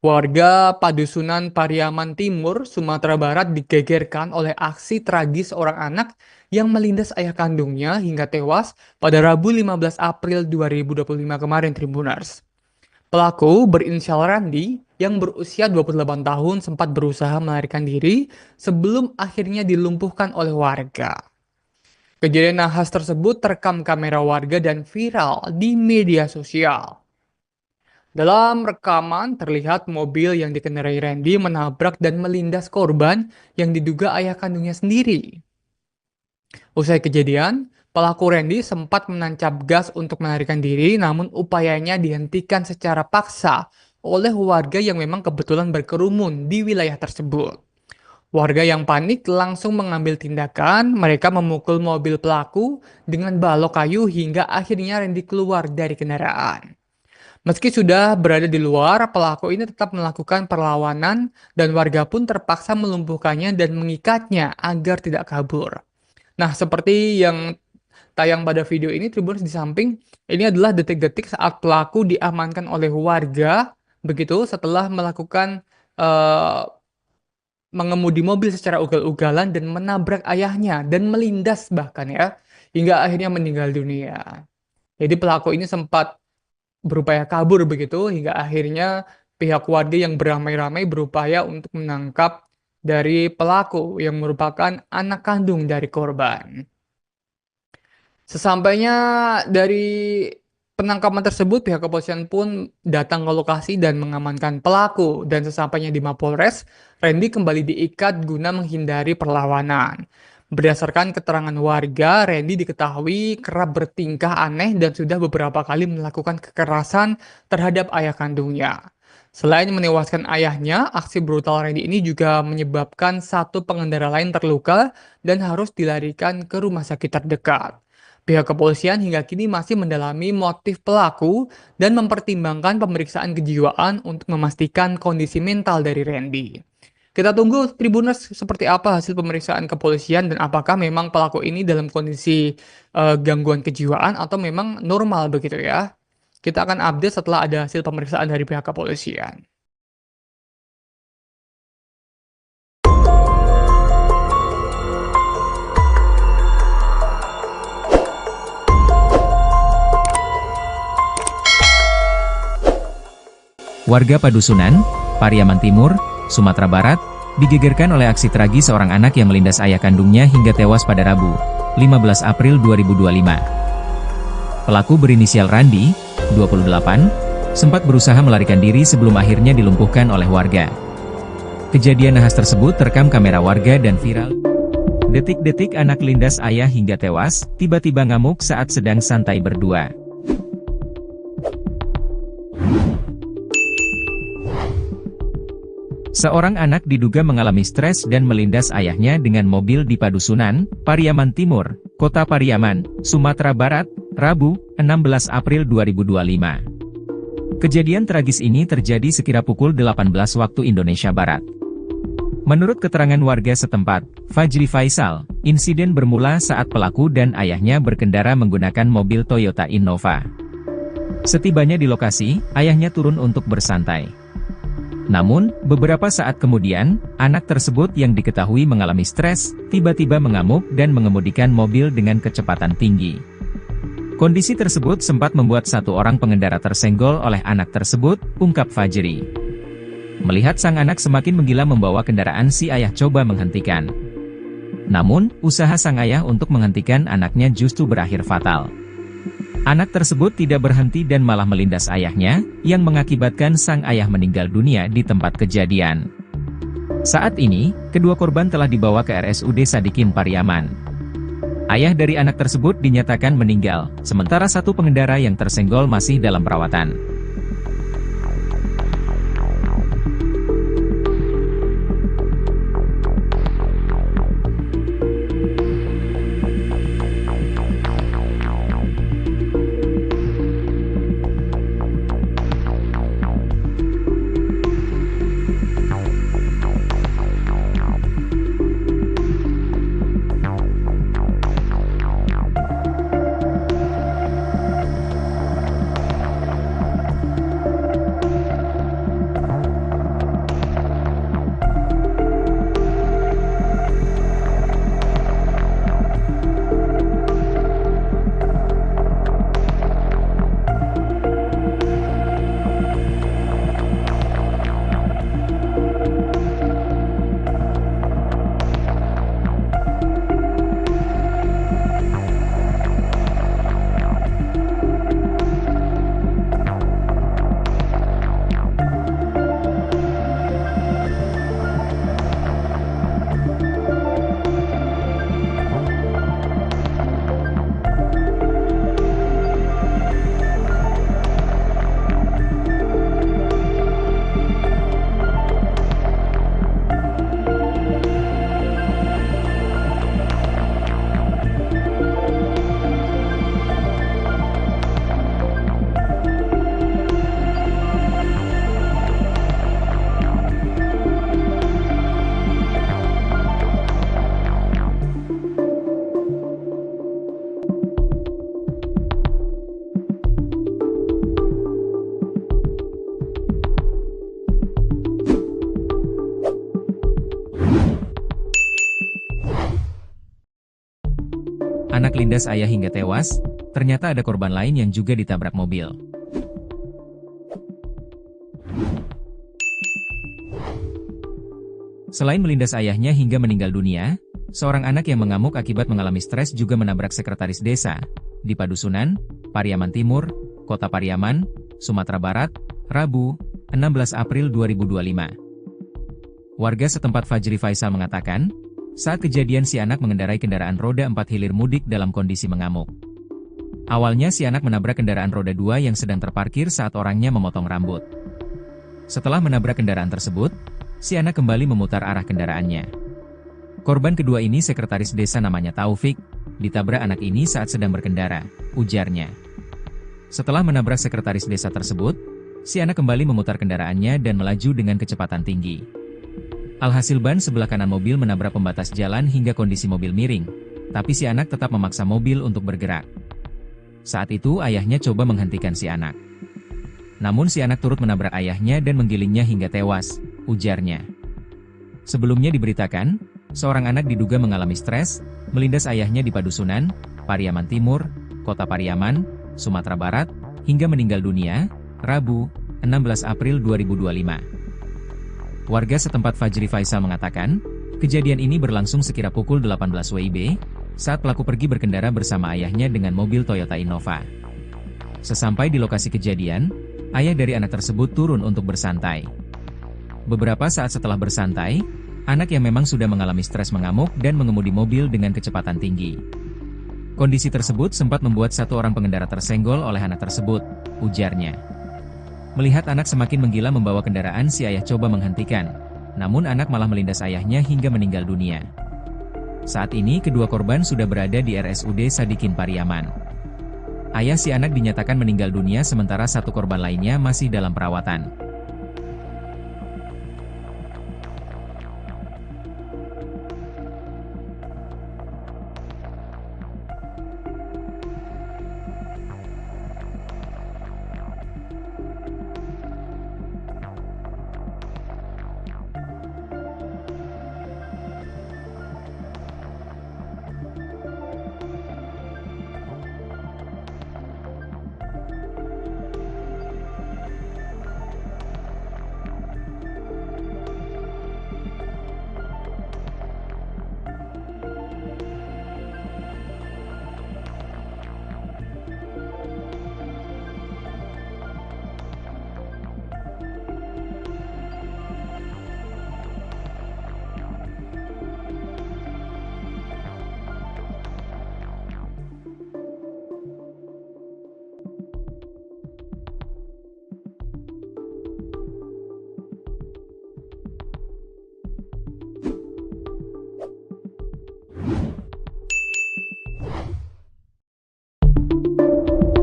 Warga Padusunan Pariaman Timur, Sumatera Barat digegerkan oleh aksi tragis seorang anak yang melindas ayah kandungnya hingga tewas pada Rabu 15 April 2025 kemarin, Tribuners. Pelaku berinisial Randy yang berusia 28 tahun sempat berusaha melarikan diri sebelum akhirnya dilumpuhkan oleh warga. Kejadian nahas tersebut terekam kamera warga dan viral di media sosial. Dalam rekaman terlihat mobil yang dikendarai Randy menabrak dan melindas korban yang diduga ayah kandungnya sendiri. Usai kejadian, pelaku Randy sempat menancap gas untuk melarikan diri, namun upayanya dihentikan secara paksa oleh warga yang memang kebetulan berkerumun di wilayah tersebut. Warga yang panik langsung mengambil tindakan, mereka memukul mobil pelaku dengan balok kayu hingga akhirnya Randy keluar dari kendaraan. Meski sudah berada di luar, pelaku ini tetap melakukan perlawanan dan warga pun terpaksa melumpuhkannya dan mengikatnya agar tidak kabur. Nah, seperti yang tayang pada video ini, Tribuners, di samping, ini adalah detik-detik saat pelaku diamankan oleh warga, begitu setelah melakukan mengemudi mobil secara ugal-ugalan dan menabrak ayahnya dan melindas bahkan ya, hingga akhirnya meninggal dunia. Jadi pelaku ini sempat berupaya kabur begitu hingga akhirnya pihak warga yang beramai-ramai berupaya untuk menangkap dari pelaku yang merupakan anak kandung dari korban. Sesampainya dari penangkapan tersebut, pihak kepolisian pun datang ke lokasi dan mengamankan pelaku, dan sesampainya di Mapolres, Randy kembali diikat guna menghindari perlawanan. Berdasarkan keterangan warga, Randy diketahui kerap bertingkah aneh dan sudah beberapa kali melakukan kekerasan terhadap ayah kandungnya. Selain menewaskan ayahnya, aksi brutal Randy ini juga menyebabkan satu pengendara lain terluka dan harus dilarikan ke rumah sakit terdekat. Pihak kepolisian hingga kini masih mendalami motif pelaku dan mempertimbangkan pemeriksaan kejiwaan untuk memastikan kondisi mental dari Randy. Kita tunggu, Tribuners, seperti apa hasil pemeriksaan kepolisian dan apakah memang pelaku ini dalam kondisi gangguan kejiwaan atau memang normal begitu ya. Kita akan update setelah ada hasil pemeriksaan dari pihak kepolisian. Warga Padusunan, Pariaman Timur, Sumatera Barat, digegerkan oleh aksi tragis seorang anak yang melindas ayah kandungnya hingga tewas pada Rabu, 15 April 2025. Pelaku berinisial Randy, 28, sempat berusaha melarikan diri sebelum akhirnya dilumpuhkan oleh warga. Kejadian nahas tersebut terekam kamera warga dan viral. Detik-detik anak lindas ayah hingga tewas, tiba-tiba ngamuk saat sedang santai berdua. Seorang anak diduga mengalami stres dan melindas ayahnya dengan mobil di Padusunan, Pariaman Timur, Kota Pariaman, Sumatera Barat, Rabu, 16 April 2025. Kejadian tragis ini terjadi sekira pukul 18 waktu Indonesia Barat. Menurut keterangan warga setempat, Fajri Faisal, insiden bermula saat pelaku dan ayahnya berkendara menggunakan mobil Toyota Innova. Setibanya di lokasi, ayahnya turun untuk bersantai. Namun, beberapa saat kemudian, anak tersebut yang diketahui mengalami stres, tiba-tiba mengamuk dan mengemudikan mobil dengan kecepatan tinggi. Kondisi tersebut sempat membuat satu orang pengendara tersenggol oleh anak tersebut, ungkap Fajri. Melihat sang anak semakin menggila membawa kendaraan, si ayah coba menghentikan. Namun, usaha sang ayah untuk menghentikan anaknya justru berakhir fatal. Anak tersebut tidak berhenti dan malah melindas ayahnya, yang mengakibatkan sang ayah meninggal dunia di tempat kejadian. Saat ini, kedua korban telah dibawa ke RSUD Sadikin Pariaman. Ayah dari anak tersebut dinyatakan meninggal, sementara satu pengendara yang tersenggol masih dalam perawatan. anak lindas ayah hingga tewas, ternyata ada korban lain yang juga ditabrak mobil. Selain melindas ayahnya hingga meninggal dunia, seorang anak yang mengamuk akibat mengalami stres juga menabrak sekretaris desa di Padusunan, Pariaman Timur, Kota Pariaman, Sumatera Barat, Rabu, 16 April 2025. Warga setempat Fajri Faisal mengatakan, saat kejadian si anak mengendarai kendaraan roda 4 hilir mudik dalam kondisi mengamuk. Awalnya si anak menabrak kendaraan roda 2 yang sedang terparkir saat orangnya memotong rambut. Setelah menabrak kendaraan tersebut, si anak kembali memutar arah kendaraannya. Korban kedua ini sekretaris desa namanya Taufik, ditabrak anak ini saat sedang berkendara, ujarnya. Setelah menabrak sekretaris desa tersebut, si anak kembali memutar kendaraannya dan melaju dengan kecepatan tinggi. Alhasil ban sebelah kanan mobil menabrak pembatas jalan hingga kondisi mobil miring, tapi si anak tetap memaksa mobil untuk bergerak. Saat itu ayahnya coba menghentikan si anak. Namun si anak turut menabrak ayahnya dan menggilingnya hingga tewas, ujarnya. Sebelumnya diberitakan, seorang anak diduga mengalami stres, melindas ayahnya di Padusunan, Pariaman Timur, Kota Pariaman, Sumatera Barat, hingga meninggal dunia, Rabu, 16 April 2025. Warga setempat Fajri Faisal mengatakan, kejadian ini berlangsung sekira pukul 18 WIB, saat pelaku pergi berkendara bersama ayahnya dengan mobil Toyota Innova. Sesampai di lokasi kejadian, ayah dari anak tersebut turun untuk bersantai. Beberapa saat setelah bersantai, anak yang memang sudah mengalami stres mengamuk dan mengemudi mobil dengan kecepatan tinggi. Kondisi tersebut sempat membuat satu orang pengendara tersenggol oleh anak tersebut, ujarnya. Melihat anak semakin menggila membawa kendaraan, si ayah coba menghentikan, namun anak malah melindas ayahnya hingga meninggal dunia. Saat ini kedua korban sudah berada di RSUD Sadikin Pariaman. Ayah si anak dinyatakan meninggal dunia sementara satu korban lainnya masih dalam perawatan.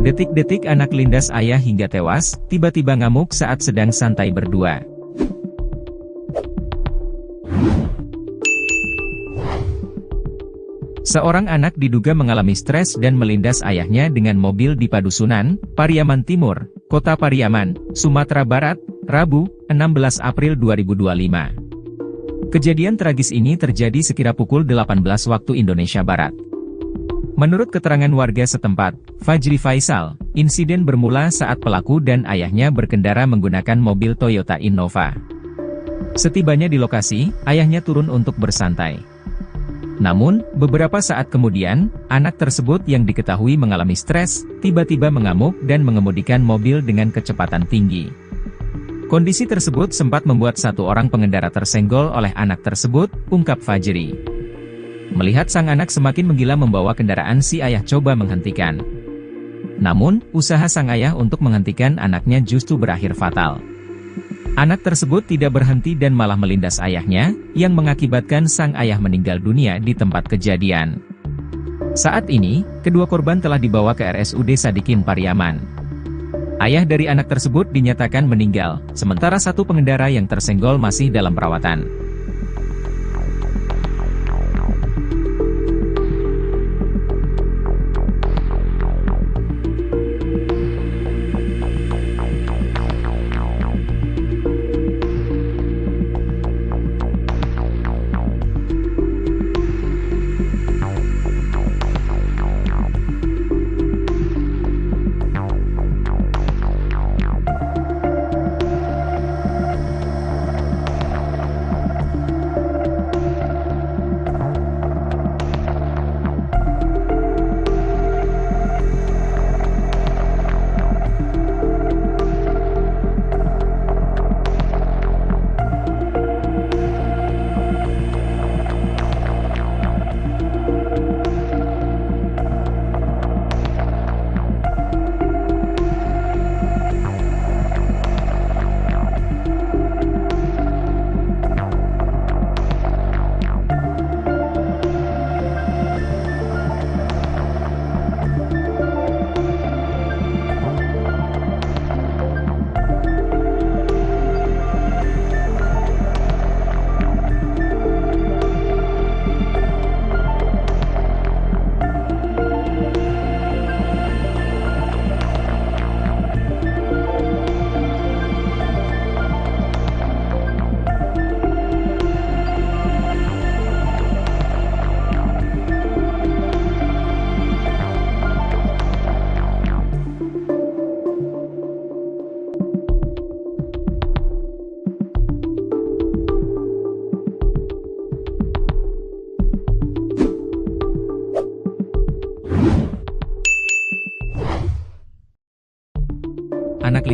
Detik-detik anak lindas ayah hingga tewas, tiba-tiba ngamuk saat sedang santai berdua. Seorang anak diduga mengalami stres dan melindas ayahnya dengan mobil di Padusunan, Pariaman Timur, Kota Pariaman, Sumatera Barat, Rabu, 16 April 2025. Kejadian tragis ini terjadi sekira pukul 18 waktu Indonesia Barat. Menurut keterangan warga setempat, Fajri Faisal, insiden bermula saat pelaku dan ayahnya berkendara menggunakan mobil Toyota Innova. Setibanya di lokasi, ayahnya turun untuk bersantai. Namun, beberapa saat kemudian, anak tersebut yang diketahui mengalami stres, tiba-tiba mengamuk dan mengemudikan mobil dengan kecepatan tinggi. Kondisi tersebut sempat membuat satu orang pengendara tersenggol oleh anak tersebut, ungkap Fajri. Melihat sang anak semakin menggila membawa kendaraan, si ayah coba menghentikan. Namun, usaha sang ayah untuk menghentikan anaknya justru berakhir fatal. Anak tersebut tidak berhenti dan malah melindas ayahnya, yang mengakibatkan sang ayah meninggal dunia di tempat kejadian. Saat ini, kedua korban telah dibawa ke RSUD Sadikin Pariaman. Ayah dari anak tersebut dinyatakan meninggal, sementara satu pengendara yang tersenggol masih dalam perawatan.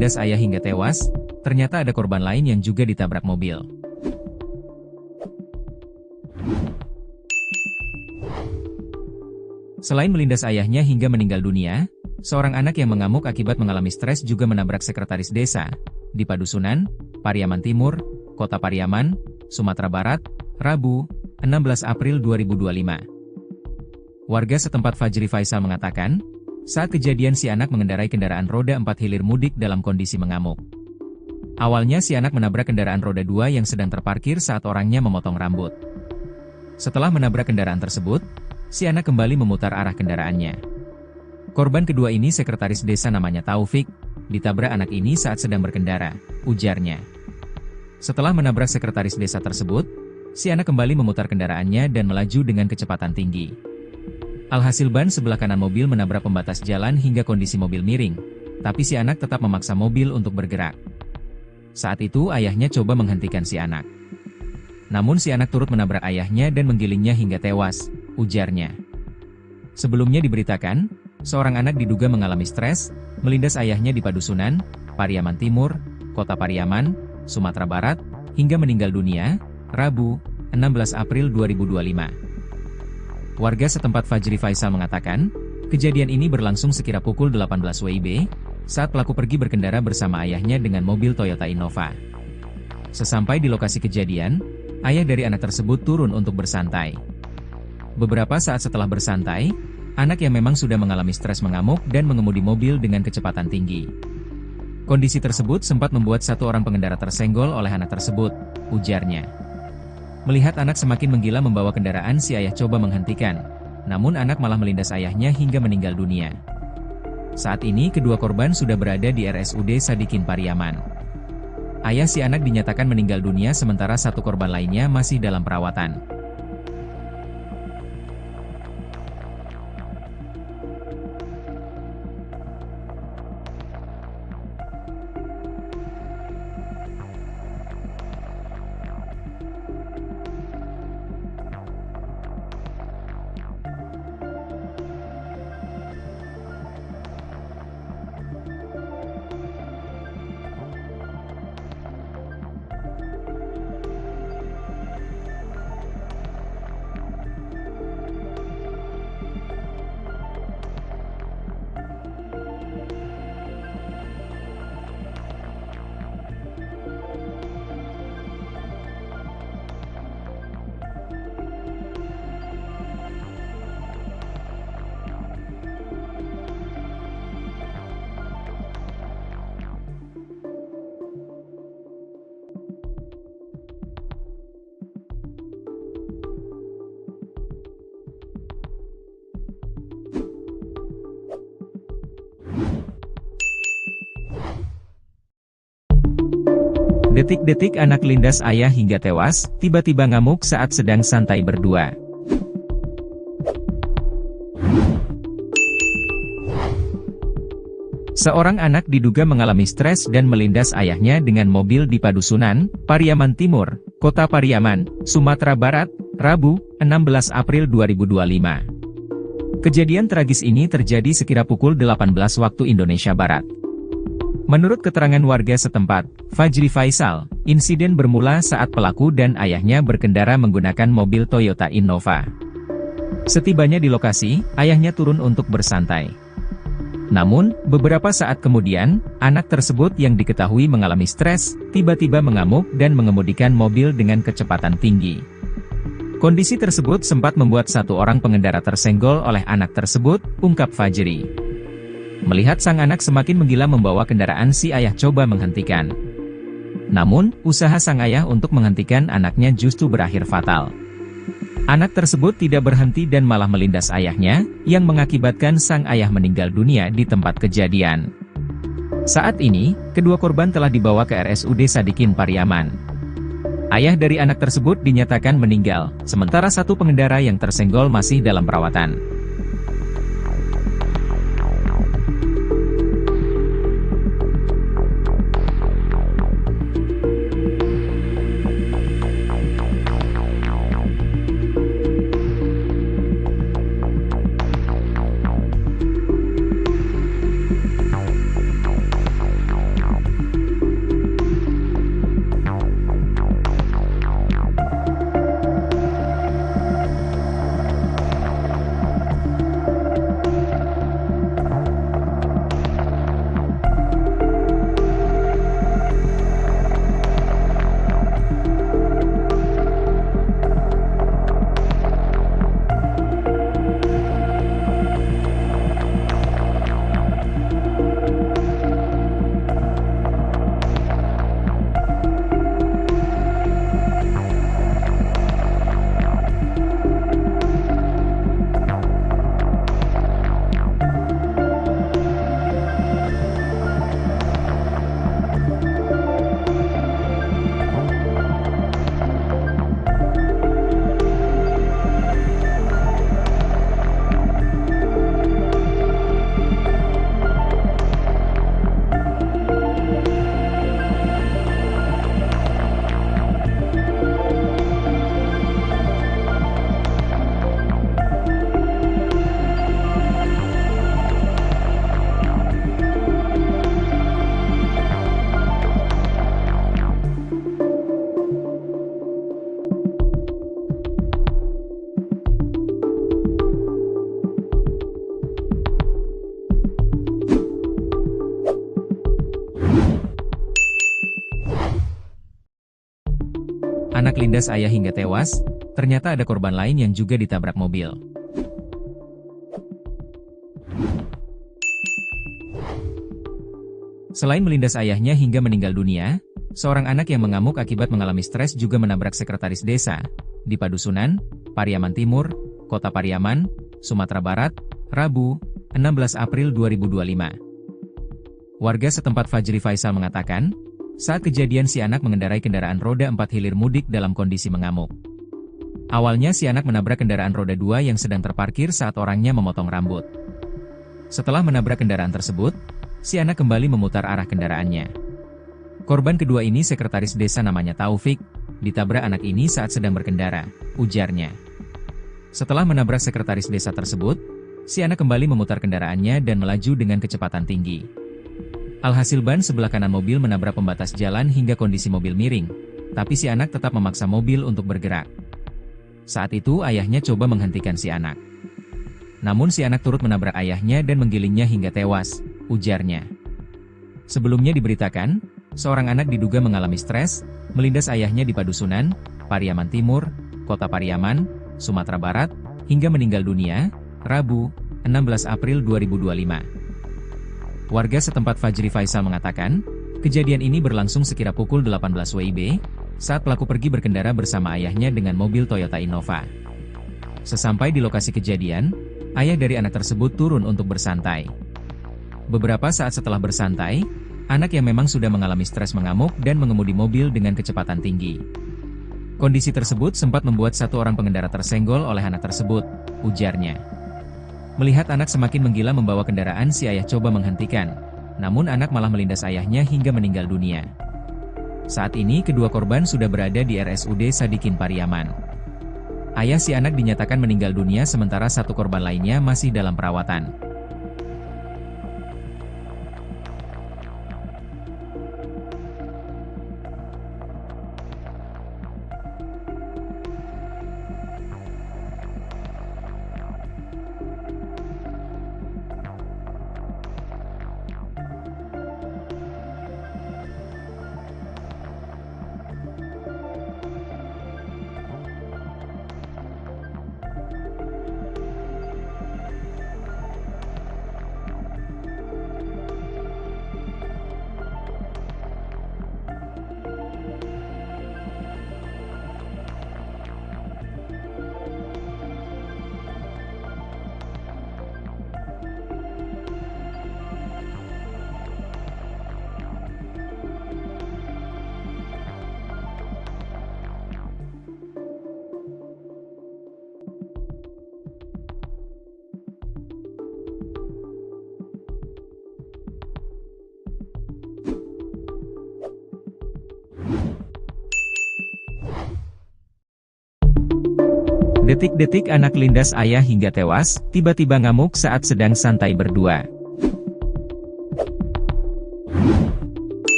melindas ayah hingga tewas, ternyata ada korban lain yang juga ditabrak mobil. Selain melindas ayahnya hingga meninggal dunia, seorang anak yang mengamuk akibat mengalami stres juga menabrak sekretaris desa di Padusunan, Pariaman Timur, Kota Pariaman, Sumatera Barat, Rabu, 16 April 2025. Warga setempat Fajri Faisal mengatakan, saat kejadian si anak mengendarai kendaraan roda 4 hilir mudik dalam kondisi mengamuk. Awalnya si anak menabrak kendaraan roda 2 yang sedang terparkir saat orangnya memotong rambut. Setelah menabrak kendaraan tersebut, si anak kembali memutar arah kendaraannya. Korban kedua ini sekretaris desa namanya Taufik, ditabrak anak ini saat sedang berkendara, ujarnya. Setelah menabrak sekretaris desa tersebut, si anak kembali memutar kendaraannya dan melaju dengan kecepatan tinggi. Alhasil ban sebelah kanan mobil menabrak pembatas jalan hingga kondisi mobil miring, tapi si anak tetap memaksa mobil untuk bergerak. Saat itu ayahnya coba menghentikan si anak. Namun si anak turut menabrak ayahnya dan menggilingnya hingga tewas, ujarnya. Sebelumnya diberitakan, seorang anak diduga mengalami stres, melindas ayahnya di Padusunan, Pariaman Timur, Kota Pariaman, Sumatera Barat, hingga meninggal dunia, Rabu, 16 April 2025. Warga setempat Fajri Faisal mengatakan, kejadian ini berlangsung sekira pukul 18 WIB, saat pelaku pergi berkendara bersama ayahnya dengan mobil Toyota Innova. Sesampai di lokasi kejadian, ayah dari anak tersebut turun untuk bersantai. Beberapa saat setelah bersantai, anak yang memang sudah mengalami stres mengamuk dan mengemudi mobil dengan kecepatan tinggi. Kondisi tersebut sempat membuat satu orang pengendara tersenggol oleh anak tersebut, ujarnya. Melihat anak semakin menggila membawa kendaraan, si ayah coba menghentikan, namun anak malah melindas ayahnya hingga meninggal dunia. Saat ini kedua korban sudah berada di RSUD Sadikin Pariaman. Ayah si anak dinyatakan meninggal dunia sementara satu korban lainnya masih dalam perawatan. Detik-detik anak lindas ayah hingga tewas, tiba-tiba ngamuk saat sedang santai berdua. Seorang anak diduga mengalami stres dan melindas ayahnya dengan mobil di Padusunan, Pariaman Timur, Kota Pariaman, Sumatera Barat, Rabu, 16 April 2025. Kejadian tragis ini terjadi sekira pukul 18 waktu Indonesia Barat. Menurut keterangan warga setempat, Fajri Faisal, insiden bermula saat pelaku dan ayahnya berkendara menggunakan mobil Toyota Innova. Setibanya di lokasi, ayahnya turun untuk bersantai. Namun, beberapa saat kemudian, anak tersebut yang diketahui mengalami stres, tiba-tiba mengamuk dan mengemudikan mobil dengan kecepatan tinggi. Kondisi tersebut sempat membuat satu orang pengendara tersenggol oleh anak tersebut, ungkap Fajri. Melihat sang anak semakin menggila membawa kendaraan, si ayah coba menghentikan. Namun, usaha sang ayah untuk menghentikan anaknya justru berakhir fatal. Anak tersebut tidak berhenti dan malah melindas ayahnya, yang mengakibatkan sang ayah meninggal dunia di tempat kejadian. Saat ini, kedua korban telah dibawa ke RSUD Sadikin Pariaman. Ayah dari anak tersebut dinyatakan meninggal, sementara satu pengendara yang tersenggol masih dalam perawatan. Anak lindas ayah hingga tewas, ternyata ada korban lain yang juga ditabrak mobil. Selain melindas ayahnya hingga meninggal dunia, seorang anak yang mengamuk akibat mengalami stres juga menabrak sekretaris desa di Padusunan, Pariaman Timur, Kota Pariaman, Sumatera Barat, Rabu, 16 April 2025. Warga setempat Fajri Faisal mengatakan, saat kejadian si anak mengendarai kendaraan roda 4 hilir mudik dalam kondisi mengamuk. Awalnya si anak menabrak kendaraan roda 2 yang sedang terparkir saat orangnya memotong rambut. Setelah menabrak kendaraan tersebut, si anak kembali memutar arah kendaraannya. Korban kedua ini sekretaris desa namanya Taufik, ditabrak anak ini saat sedang berkendara, ujarnya. Setelah menabrak sekretaris desa tersebut, si anak kembali memutar kendaraannya dan melaju dengan kecepatan tinggi. Alhasil ban sebelah kanan mobil menabrak pembatas jalan hingga kondisi mobil miring, tapi si anak tetap memaksa mobil untuk bergerak. Saat itu ayahnya coba menghentikan si anak. Namun si anak turut menabrak ayahnya dan menggilingnya hingga tewas, ujarnya. Sebelumnya diberitakan, seorang anak diduga mengalami stres, melindas ayahnya di Padusunan, Pariaman Timur, Kota Pariaman, Sumatera Barat, hingga meninggal dunia, Rabu, 16 April 2025. Warga setempat Fajri Faisal mengatakan, kejadian ini berlangsung sekira pukul 18 WIB, saat pelaku pergi berkendara bersama ayahnya dengan mobil Toyota Innova. Sesampai di lokasi kejadian, ayah dari anak tersebut turun untuk bersantai. Beberapa saat setelah bersantai, anak yang memang sudah mengalami stres mengamuk dan mengemudi mobil dengan kecepatan tinggi. Kondisi tersebut sempat membuat satu orang pengendara tersenggol oleh anak tersebut, ujarnya. Melihat anak semakin menggila membawa kendaraan, si ayah coba menghentikan, namun anak malah melindas ayahnya hingga meninggal dunia. Saat ini kedua korban sudah berada di RSUD Sadikin Pariaman. Ayah si anak dinyatakan meninggal dunia sementara satu korban lainnya masih dalam perawatan. Detik-detik anak lindas ayah hingga tewas, tiba-tiba ngamuk saat sedang santai berdua.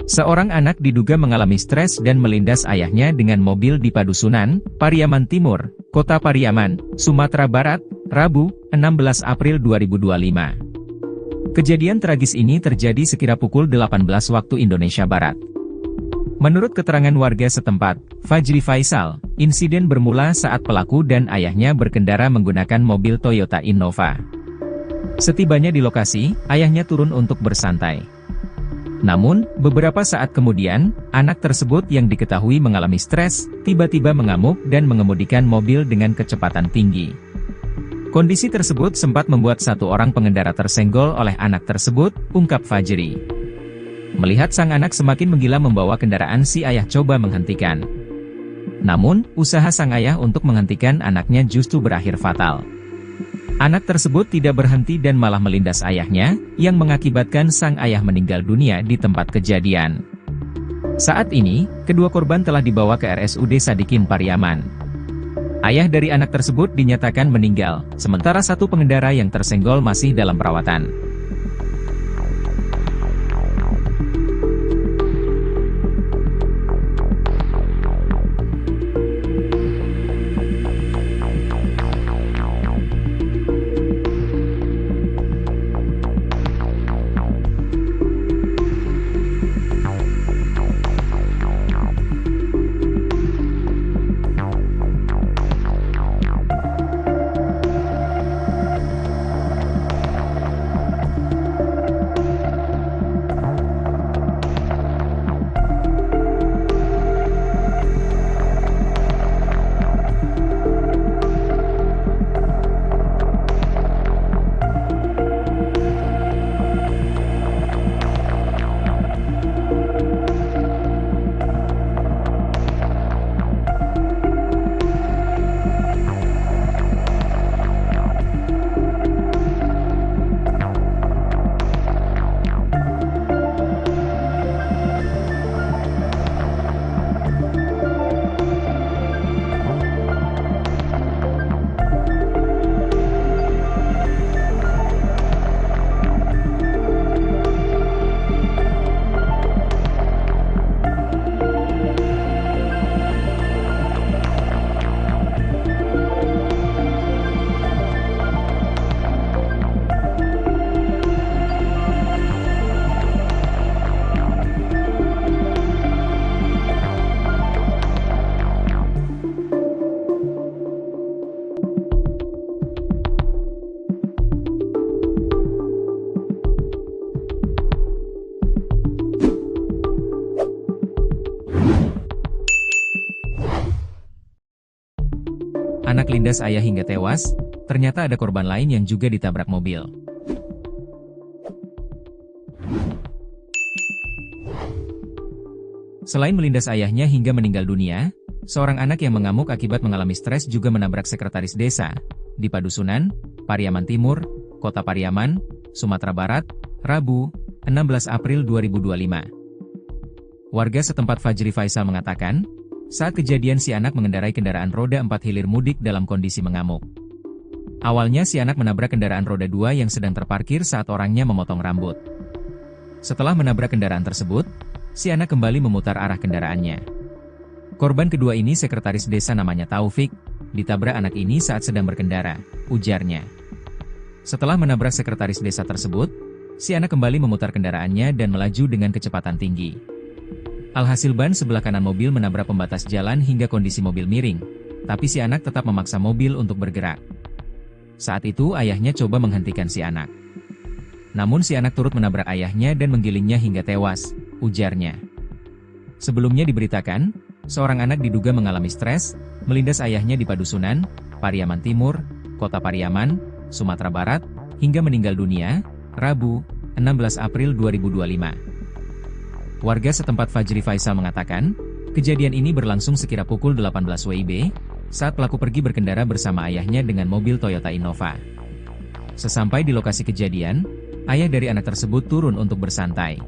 Seorang anak diduga mengalami stres dan melindas ayahnya dengan mobil di Padusunan, Pariaman Timur, Kota Pariaman, Sumatera Barat, Rabu, 16 April 2025. Kejadian tragis ini terjadi sekira pukul 18 waktu Indonesia Barat. Menurut keterangan warga setempat, Fajri Faisal, insiden bermula saat pelaku dan ayahnya berkendara menggunakan mobil Toyota Innova. Setibanya di lokasi, ayahnya turun untuk bersantai. Namun, beberapa saat kemudian, anak tersebut yang diketahui mengalami stres, tiba-tiba mengamuk dan mengemudikan mobil dengan kecepatan tinggi. Kondisi tersebut sempat membuat satu orang pengendara tersenggol oleh anak tersebut, ungkap Fajri. Melihat sang anak semakin menggila membawa kendaraan, si ayah coba menghentikan. Namun, usaha sang ayah untuk menghentikan anaknya justru berakhir fatal. Anak tersebut tidak berhenti dan malah melindas ayahnya, yang mengakibatkan sang ayah meninggal dunia di tempat kejadian. Saat ini, kedua korban telah dibawa ke RSUD Sadikin Pariaman. Ayah dari anak tersebut dinyatakan meninggal, sementara satu pengendara yang tersenggol masih dalam perawatan. lindas ayah hingga tewas, ternyata ada korban lain yang juga ditabrak mobil. Selain melindas ayahnya hingga meninggal dunia, seorang anak yang mengamuk akibat mengalami stres juga menabrak sekretaris desa di Padusunan, Pariaman Timur, Kota Pariaman, Sumatera Barat, Rabu, 16 April 2025. Warga setempat Fajri Faisal mengatakan, saat kejadian si anak mengendarai kendaraan roda 4 hilir mudik dalam kondisi mengamuk. Awalnya si anak menabrak kendaraan roda 2 yang sedang terparkir saat orangnya memotong rambut. Setelah menabrak kendaraan tersebut, si anak kembali memutar arah kendaraannya. Korban kedua ini sekretaris desa namanya Taufik, ditabrak anak ini saat sedang berkendara, ujarnya. Setelah menabrak sekretaris desa tersebut, si anak kembali memutar kendaraannya dan melaju dengan kecepatan tinggi. Alhasil ban sebelah kanan mobil menabrak pembatas jalan hingga kondisi mobil miring, tapi si anak tetap memaksa mobil untuk bergerak. Saat itu ayahnya coba menghentikan si anak. Namun si anak turut menabrak ayahnya dan menggilingnya hingga tewas, ujarnya. Sebelumnya diberitakan, seorang anak diduga mengalami stres, melindas ayahnya di Padusunan, Pariaman Timur, Kota Pariaman, Sumatera Barat, hingga meninggal dunia, Rabu, 16 April 2025. Warga setempat Fajri Faisal mengatakan, kejadian ini berlangsung sekira pukul 18 WIB, saat pelaku pergi berkendara bersama ayahnya dengan mobil Toyota Innova. Sesampai di lokasi kejadian, ayah dari anak tersebut turun untuk bersantai.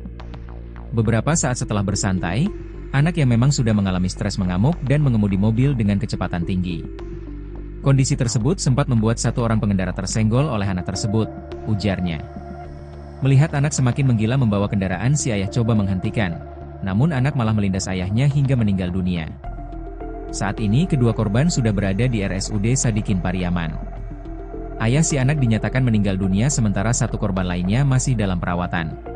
Beberapa saat setelah bersantai, anak yang memang sudah mengalami stres mengamuk dan mengemudi mobil dengan kecepatan tinggi. Kondisi tersebut sempat membuat satu orang pengendara tersenggol oleh anak tersebut, ujarnya. Melihat anak semakin menggila membawa kendaraan, si ayah coba menghentikan, namun anak malah melindas ayahnya hingga meninggal dunia. Saat ini kedua korban sudah berada di RSUD Sadikin Pariaman. Ayah si anak dinyatakan meninggal dunia sementara satu korban lainnya masih dalam perawatan.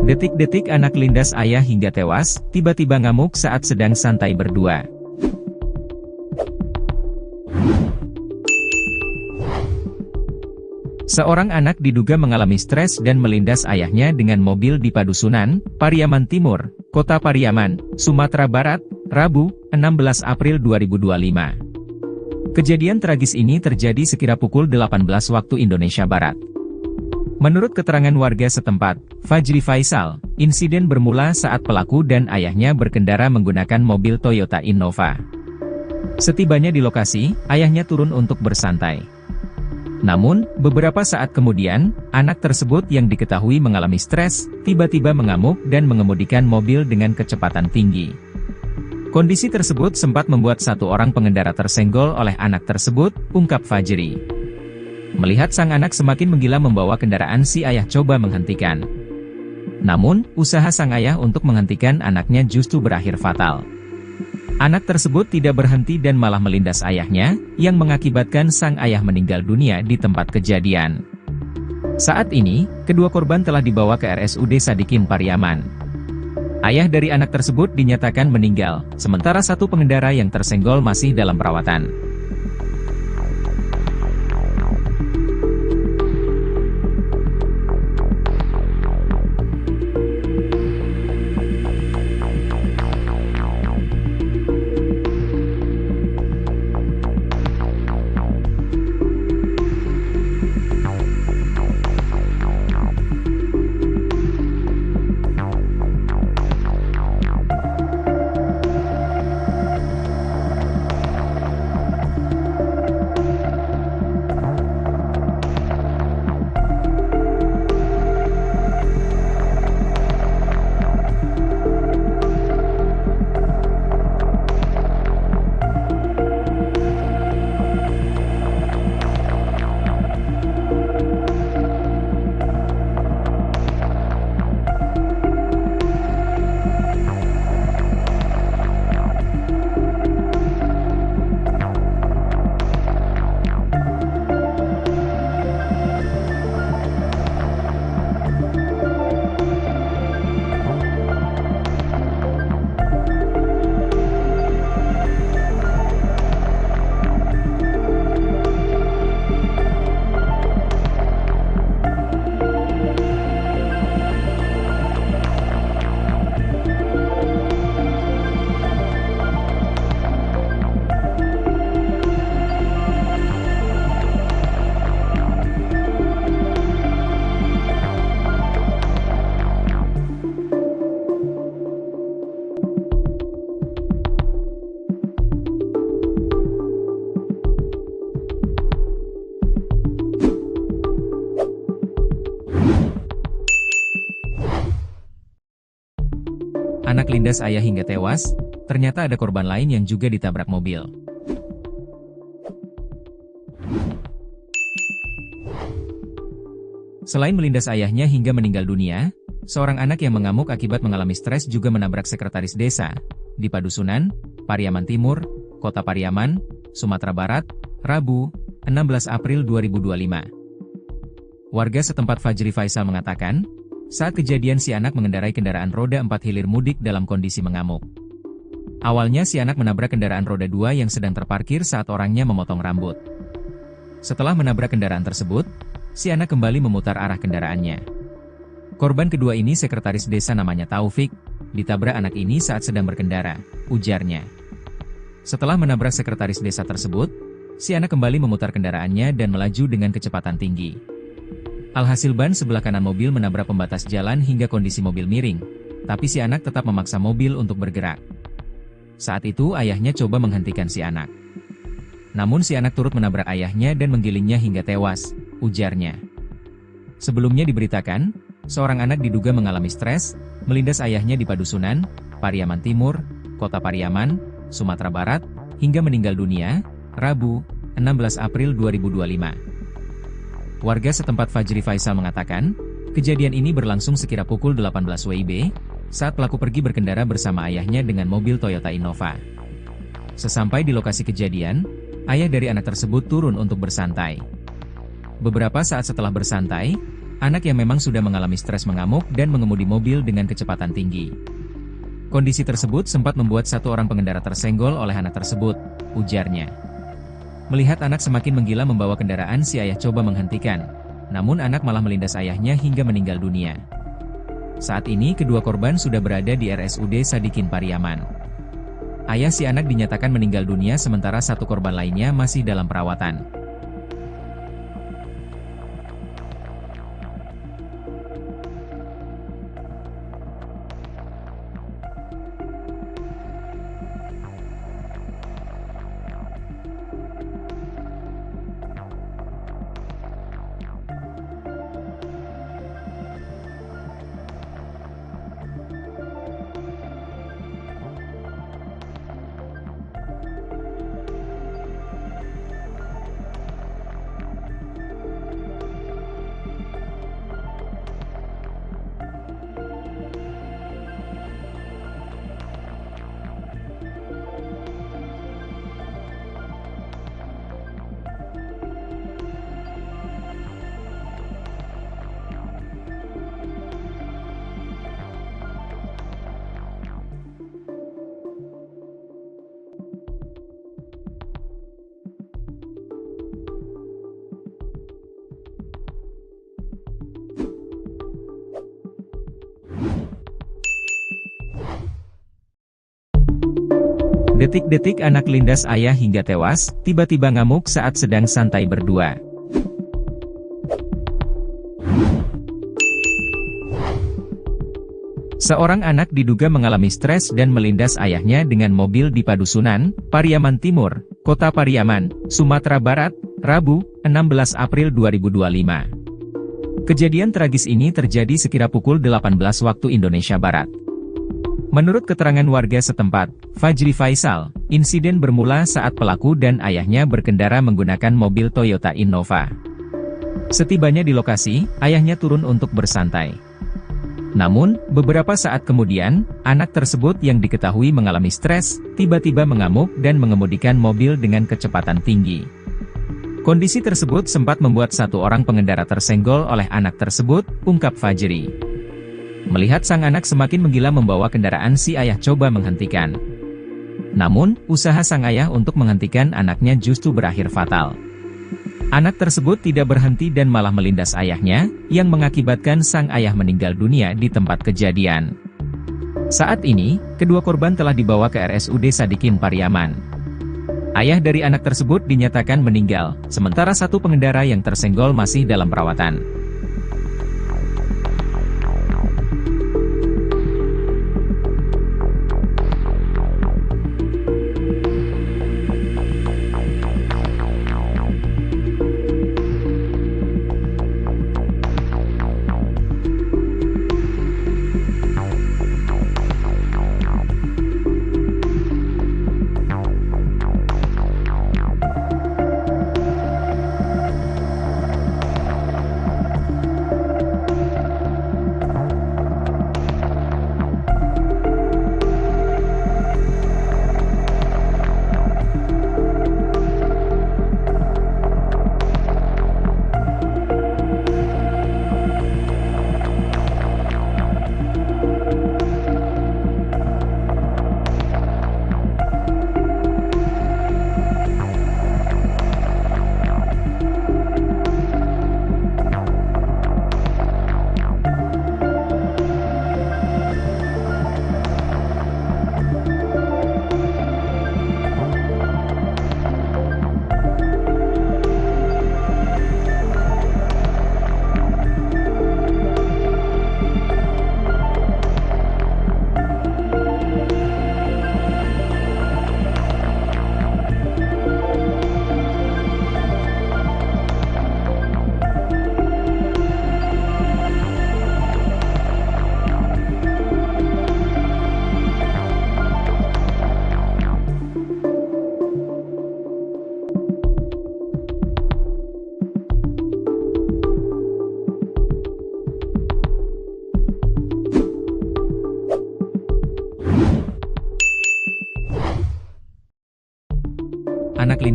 Detik-detik anak lindas ayah hingga tewas, tiba-tiba ngamuk saat sedang santai berdua. Seorang anak diduga mengalami stres dan melindas ayahnya dengan mobil di Padusunan, Pariaman Timur, Kota Pariaman, Sumatera Barat, Rabu, 16 April 2025. Kejadian tragis ini terjadi sekira pukul 18 waktu Indonesia Barat. Menurut keterangan warga setempat, Fajri Faisal, insiden bermula saat pelaku dan ayahnya berkendara menggunakan mobil Toyota Innova. Setibanya di lokasi, ayahnya turun untuk bersantai. Namun, beberapa saat kemudian, anak tersebut yang diketahui mengalami stres, tiba-tiba mengamuk dan mengemudikan mobil dengan kecepatan tinggi. Kondisi tersebut sempat membuat satu orang pengendara tersenggol oleh anak tersebut, ungkap Fajri. Melihat sang anak semakin menggila membawa kendaraan, si ayah coba menghentikan. Namun, usaha sang ayah untuk menghentikan anaknya justru berakhir fatal. Anak tersebut tidak berhenti dan malah melindas ayahnya, yang mengakibatkan sang ayah meninggal dunia di tempat kejadian. Saat ini, kedua korban telah dibawa ke RSUD Sadikin Pariaman. Ayah dari anak tersebut dinyatakan meninggal, sementara satu pengendara yang tersenggol masih dalam perawatan. melindas ayah hingga tewas, ternyata ada korban lain yang juga ditabrak mobil. Selain melindas ayahnya hingga meninggal dunia, seorang anak yang mengamuk akibat mengalami stres juga menabrak sekretaris desa di Padusunan, Pariaman Timur, Kota Pariaman, Sumatera Barat, Rabu, 16 April 2025. Warga setempat Fajri Faisal mengatakan, saat kejadian si anak mengendarai kendaraan roda 4 hilir mudik dalam kondisi mengamuk. Awalnya si anak menabrak kendaraan roda 2 yang sedang terparkir saat orangnya memotong rambut. Setelah menabrak kendaraan tersebut, si anak kembali memutar arah kendaraannya. Korban kedua ini sekretaris desa namanya Taufik, ditabrak anak ini saat sedang berkendara, ujarnya. Setelah menabrak sekretaris desa tersebut, si anak kembali memutar kendaraannya dan melaju dengan kecepatan tinggi. Alhasil ban sebelah kanan mobil menabrak pembatas jalan hingga kondisi mobil miring, tapi si anak tetap memaksa mobil untuk bergerak. Saat itu ayahnya coba menghentikan si anak. Namun si anak turut menabrak ayahnya dan menggilingnya hingga tewas, ujarnya. Sebelumnya diberitakan, seorang anak diduga mengalami stres, melindas ayahnya di Padusunan, Pariaman Timur, Kota Pariaman, Sumatera Barat, hingga meninggal dunia, Rabu, 16 April 2025. Warga setempat Fajri Faisal mengatakan, kejadian ini berlangsung sekira pukul 18 WIB, saat pelaku pergi berkendara bersama ayahnya dengan mobil Toyota Innova. Sesampai di lokasi kejadian, ayah dari anak tersebut turun untuk bersantai. Beberapa saat setelah bersantai, anak yang memang sudah mengalami stres mengamuk dan mengemudi mobil dengan kecepatan tinggi. Kondisi tersebut sempat membuat satu orang pengendara tersenggol oleh anak tersebut, ujarnya. Melihat anak semakin menggila membawa kendaraan, si ayah coba menghentikan, namun anak malah melindas ayahnya hingga meninggal dunia. Saat ini kedua korban sudah berada di RSUD Sadikin Pariaman. Ayah si anak dinyatakan meninggal dunia sementara satu korban lainnya masih dalam perawatan. Detik-detik anak lindas ayah hingga tewas, tiba-tiba ngamuk saat sedang santai berdua. Seorang anak diduga mengalami stres dan melindas ayahnya dengan mobil di Padusunan, Pariaman Timur, Kota Pariaman, Sumatera Barat, Rabu, 16 April 2025. Kejadian tragis ini terjadi sekira pukul 18 waktu Indonesia Barat. Menurut keterangan warga setempat, Fajri Faisal, insiden bermula saat pelaku dan ayahnya berkendara menggunakan mobil Toyota Innova. Setibanya di lokasi, ayahnya turun untuk bersantai. Namun, beberapa saat kemudian, anak tersebut yang diketahui mengalami stres, tiba-tiba mengamuk dan mengemudikan mobil dengan kecepatan tinggi. Kondisi tersebut sempat membuat satu orang pengendara tersenggol oleh anak tersebut, ungkap Fajri. Melihat sang anak semakin menggila membawa kendaraan, si ayah coba menghentikan. Namun, usaha sang ayah untuk menghentikan anaknya justru berakhir fatal. Anak tersebut tidak berhenti dan malah melindas ayahnya, yang mengakibatkan sang ayah meninggal dunia di tempat kejadian. Saat ini, kedua korban telah dibawa ke RSUD Sadikin Pariaman. Ayah dari anak tersebut dinyatakan meninggal, sementara satu pengendara yang tersenggol masih dalam perawatan.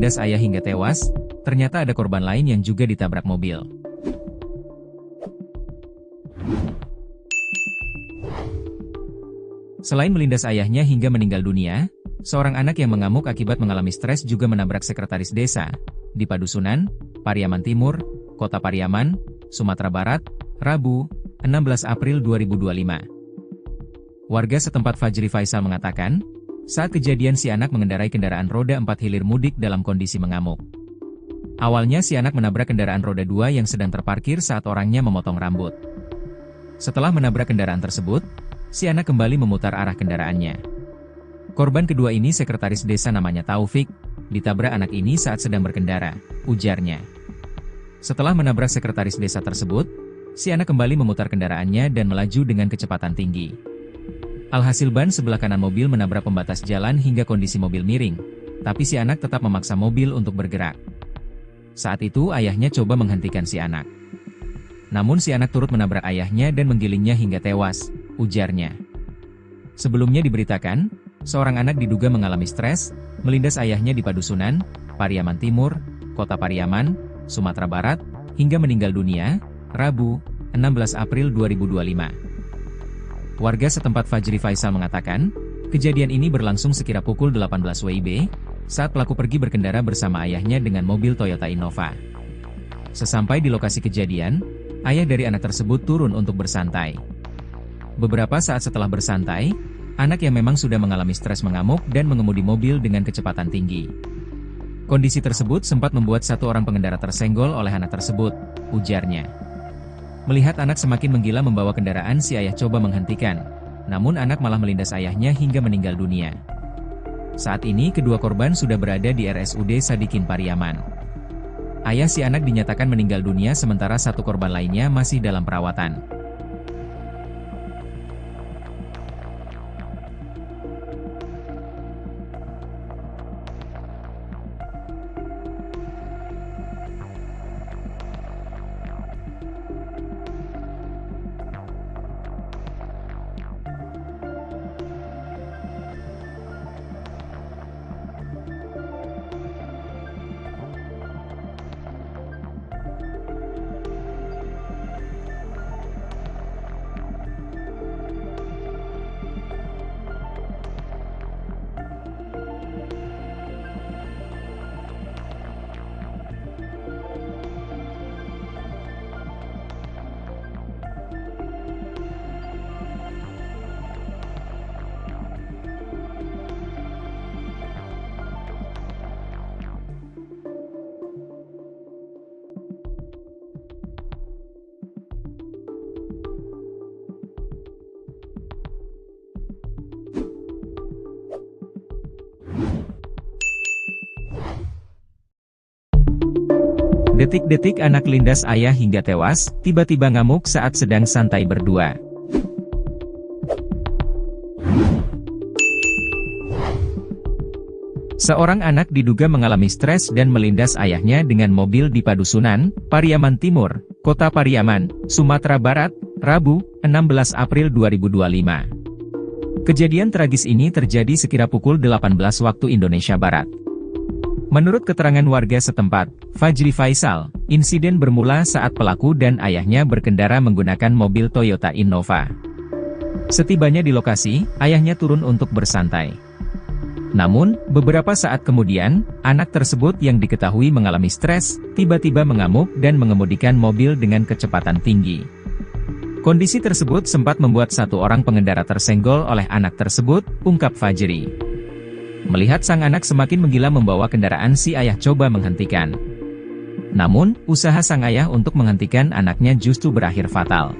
melindas ayah hingga tewas, ternyata ada korban lain yang juga ditabrak mobil. Selain melindas ayahnya hingga meninggal dunia, seorang anak yang mengamuk akibat mengalami stres juga menabrak sekretaris desa di Padusunan, Pariaman Timur, Kota Pariaman, Sumatera Barat, Rabu, 16 April 2025. Warga setempat Fajri Faisal mengatakan, saat kejadian si anak mengendarai kendaraan roda 4 hilir mudik dalam kondisi mengamuk. Awalnya si anak menabrak kendaraan roda 2 yang sedang terparkir saat orangnya memotong rambut. Setelah menabrak kendaraan tersebut, si anak kembali memutar arah kendaraannya. Korban kedua ini sekretaris desa namanya Taufik, ditabrak anak ini saat sedang berkendara, ujarnya. Setelah menabrak sekretaris desa tersebut, si anak kembali memutar kendaraannya dan melaju dengan kecepatan tinggi. Alhasil ban sebelah kanan mobil menabrak pembatas jalan hingga kondisi mobil miring, tapi si anak tetap memaksa mobil untuk bergerak. Saat itu ayahnya coba menghentikan si anak. Namun si anak turut menabrak ayahnya dan menggilingnya hingga tewas, ujarnya. Sebelumnya diberitakan, seorang anak diduga mengalami stres, melindas ayahnya di Padusunan, Pariaman Timur, Kota Pariaman, Sumatera Barat, hingga meninggal dunia, Rabu, 16 April 2025. Warga setempat Fajri Faisal mengatakan, kejadian ini berlangsung sekira pukul 18 WIB, saat pelaku pergi berkendara bersama ayahnya dengan mobil Toyota Innova. Sesampai di lokasi kejadian, ayah dari anak tersebut turun untuk bersantai. Beberapa saat setelah bersantai, anak yang memang sudah mengalami stres mengamuk dan mengemudi mobil dengan kecepatan tinggi. Kondisi tersebut sempat membuat satu orang pengendara tersenggol oleh anak tersebut, ujarnya. Melihat anak semakin menggila membawa kendaraan, si ayah coba menghentikan, namun anak malah melindas ayahnya hingga meninggal dunia. Saat ini kedua korban sudah berada di RSUD Sadikin Pariaman. Ayah si anak dinyatakan meninggal dunia sementara satu korban lainnya masih dalam perawatan. Detik-detik anak lindas ayah hingga tewas, tiba-tiba ngamuk saat sedang santai berdua. Seorang anak diduga mengalami stres dan melindas ayahnya dengan mobil di Padusunan, Pariaman Timur, Kota Pariaman, Sumatera Barat, Rabu, 16 April 2025. Kejadian tragis ini terjadi sekira pukul 18 waktu Indonesia Barat. Menurut keterangan warga setempat, Fajri Faisal, insiden bermula saat pelaku dan ayahnya berkendara menggunakan mobil Toyota Innova. Setibanya di lokasi, ayahnya turun untuk bersantai. Namun, beberapa saat kemudian, anak tersebut yang diketahui mengalami stres, tiba-tiba mengamuk dan mengemudikan mobil dengan kecepatan tinggi. Kondisi tersebut sempat membuat satu orang pengendara tersenggol oleh anak tersebut, ungkap Fajri. Melihat sang anak semakin menggila membawa kendaraan, si ayah coba menghentikan. Namun, usaha sang ayah untuk menghentikan anaknya justru berakhir fatal.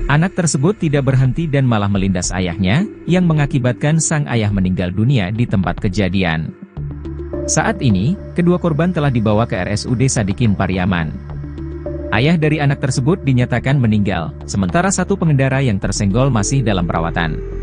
Anak tersebut tidak berhenti dan malah melindas ayahnya, yang mengakibatkan sang ayah meninggal dunia di tempat kejadian. Saat ini, kedua korban telah dibawa ke RSUD Sadikin Pariaman. Ayah dari anak tersebut dinyatakan meninggal, sementara satu pengendara yang tersenggol masih dalam perawatan.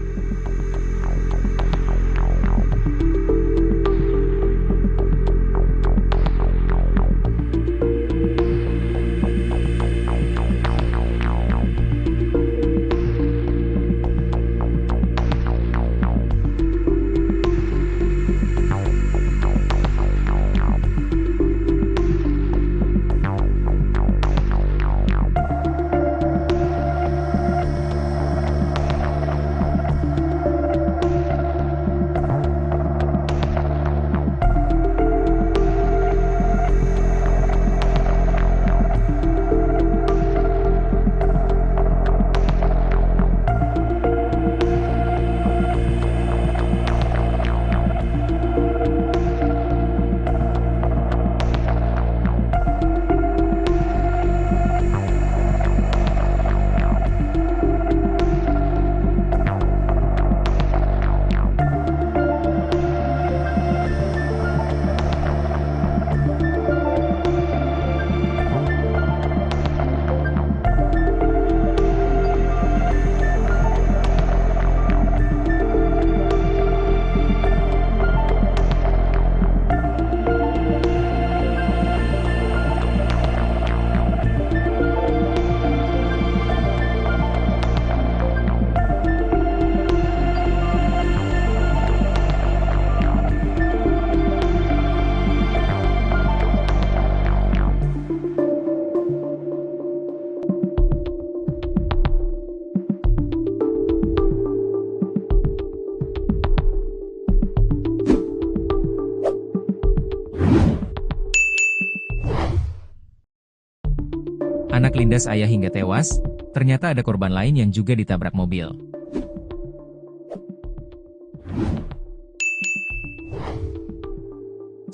Anak lindas ayah hingga tewas, ternyata ada korban lain yang juga ditabrak mobil.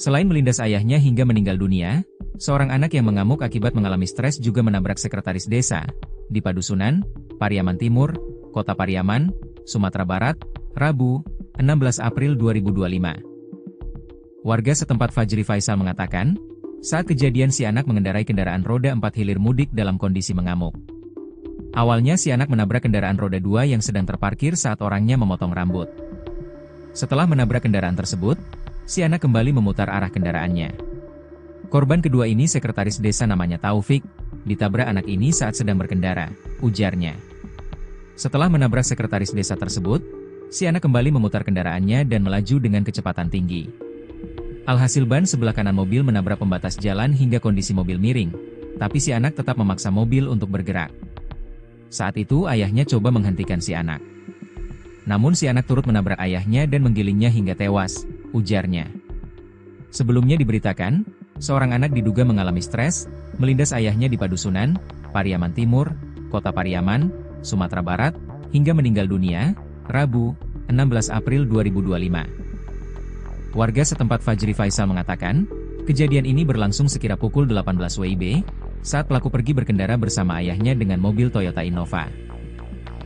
Selain melindas ayahnya hingga meninggal dunia, seorang anak yang mengamuk akibat mengalami stres juga menabrak sekretaris desa di Padusunan, Pariaman Timur, Kota Pariaman, Sumatera Barat, Rabu, 16 April 2025. Warga setempat Fajri Faisal mengatakan, saat kejadian si anak mengendarai kendaraan roda 4 hilir mudik dalam kondisi mengamuk. Awalnya si anak menabrak kendaraan roda 2 yang sedang terparkir saat orangnya memotong rambut. Setelah menabrak kendaraan tersebut, si anak kembali memutar arah kendaraannya. Korban kedua ini sekretaris desa namanya Taufik, ditabrak anak ini saat sedang berkendara, ujarnya. Setelah menabrak sekretaris desa tersebut, si anak kembali memutar kendaraannya dan melaju dengan kecepatan tinggi. Alhasil ban sebelah kanan mobil menabrak pembatas jalan hingga kondisi mobil miring, tapi si anak tetap memaksa mobil untuk bergerak. Saat itu ayahnya coba menghentikan si anak. Namun si anak turut menabrak ayahnya dan menggilingnya hingga tewas, ujarnya. Sebelumnya diberitakan, seorang anak diduga mengalami stres, melindas ayahnya di Padusunan, Pariaman Timur, Kota Pariaman, Sumatera Barat, hingga meninggal dunia, Rabu, 16 April 2025. Warga setempat Fajri Faisal mengatakan, kejadian ini berlangsung sekira pukul 18 WIB, saat pelaku pergi berkendara bersama ayahnya dengan mobil Toyota Innova.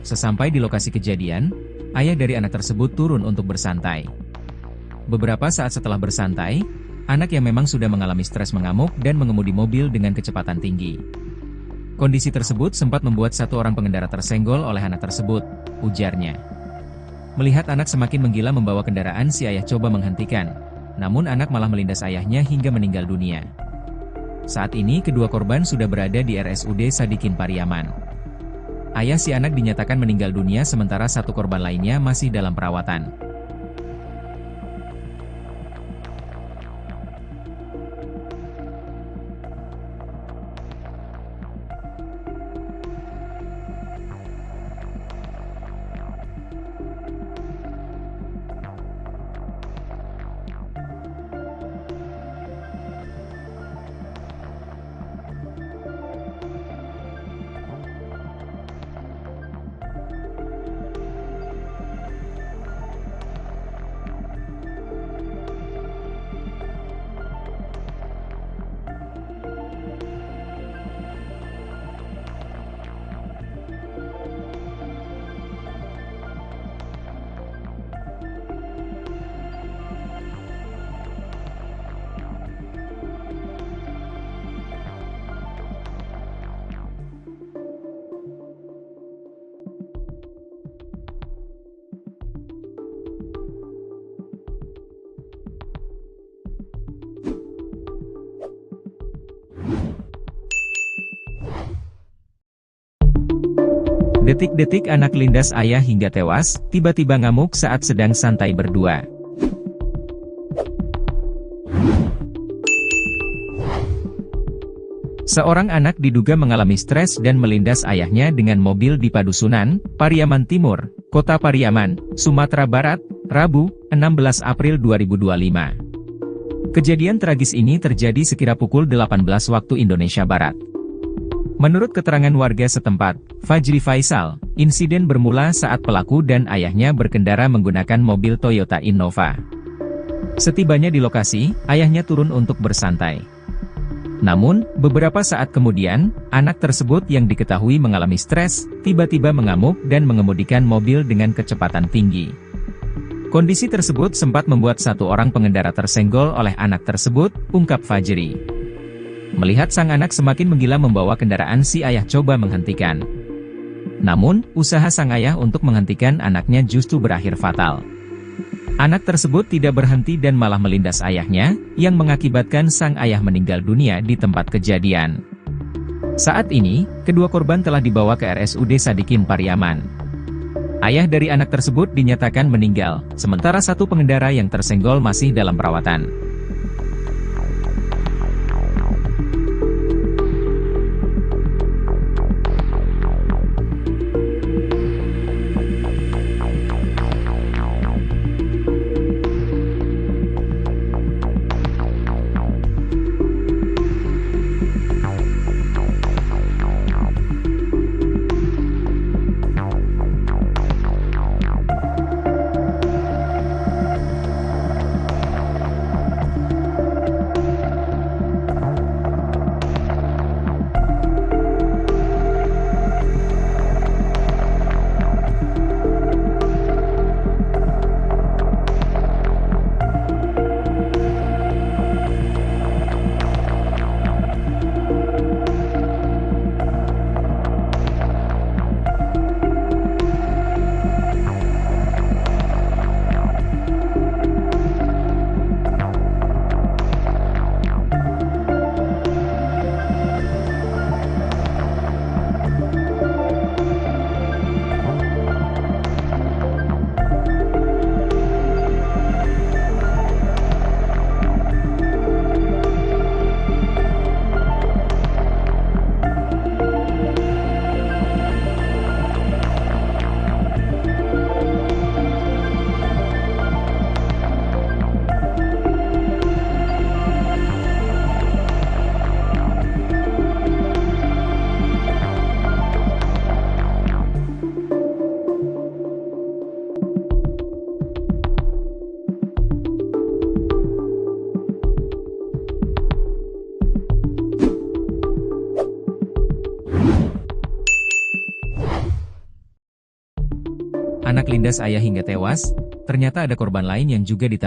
Sesampai di lokasi kejadian, ayah dari anak tersebut turun untuk bersantai. Beberapa saat setelah bersantai, anak yang memang sudah mengalami stres mengamuk dan mengemudi mobil dengan kecepatan tinggi. Kondisi tersebut sempat membuat satu orang pengendara tersenggol oleh anak tersebut, ujarnya. Melihat anak semakin menggila membawa kendaraan, si ayah coba menghentikan, namun anak malah melindas ayahnya hingga meninggal dunia. Saat ini kedua korban sudah berada di RSUD Sadikin Pariaman. Ayah si anak dinyatakan meninggal dunia sementara satu korban lainnya masih dalam perawatan. Detik-detik anak lindas ayah hingga tewas, tiba-tiba ngamuk saat sedang santai berdua. Seorang anak diduga mengalami stres dan melindas ayahnya dengan mobil di Padusunan, Pariaman Timur, Kota Pariaman, Sumatera Barat, Rabu, 16 April 2025. Kejadian tragis ini terjadi sekira pukul 18 waktu Indonesia Barat. Menurut keterangan warga setempat, Fajri Faisal, insiden bermula saat pelaku dan ayahnya berkendara menggunakan mobil Toyota Innova. Setibanya di lokasi, ayahnya turun untuk bersantai. Namun, beberapa saat kemudian, anak tersebut yang diketahui mengalami stres, tiba-tiba mengamuk dan mengemudikan mobil dengan kecepatan tinggi. Kondisi tersebut sempat membuat satu orang pengendara tersenggol oleh anak tersebut, ungkap Fajri. Melihat sang anak semakin menggila membawa kendaraan, si ayah coba menghentikan. Namun, usaha sang ayah untuk menghentikan anaknya justru berakhir fatal. Anak tersebut tidak berhenti dan malah melindas ayahnya, yang mengakibatkan sang ayah meninggal dunia di tempat kejadian. Saat ini, kedua korban telah dibawa ke RSUD Sadikin Pariaman. Ayah dari anak tersebut dinyatakan meninggal, sementara satu pengendara yang tersenggol masih dalam perawatan. melindas ayah hingga tewas, ternyata ada korban lain yang juga ditabrak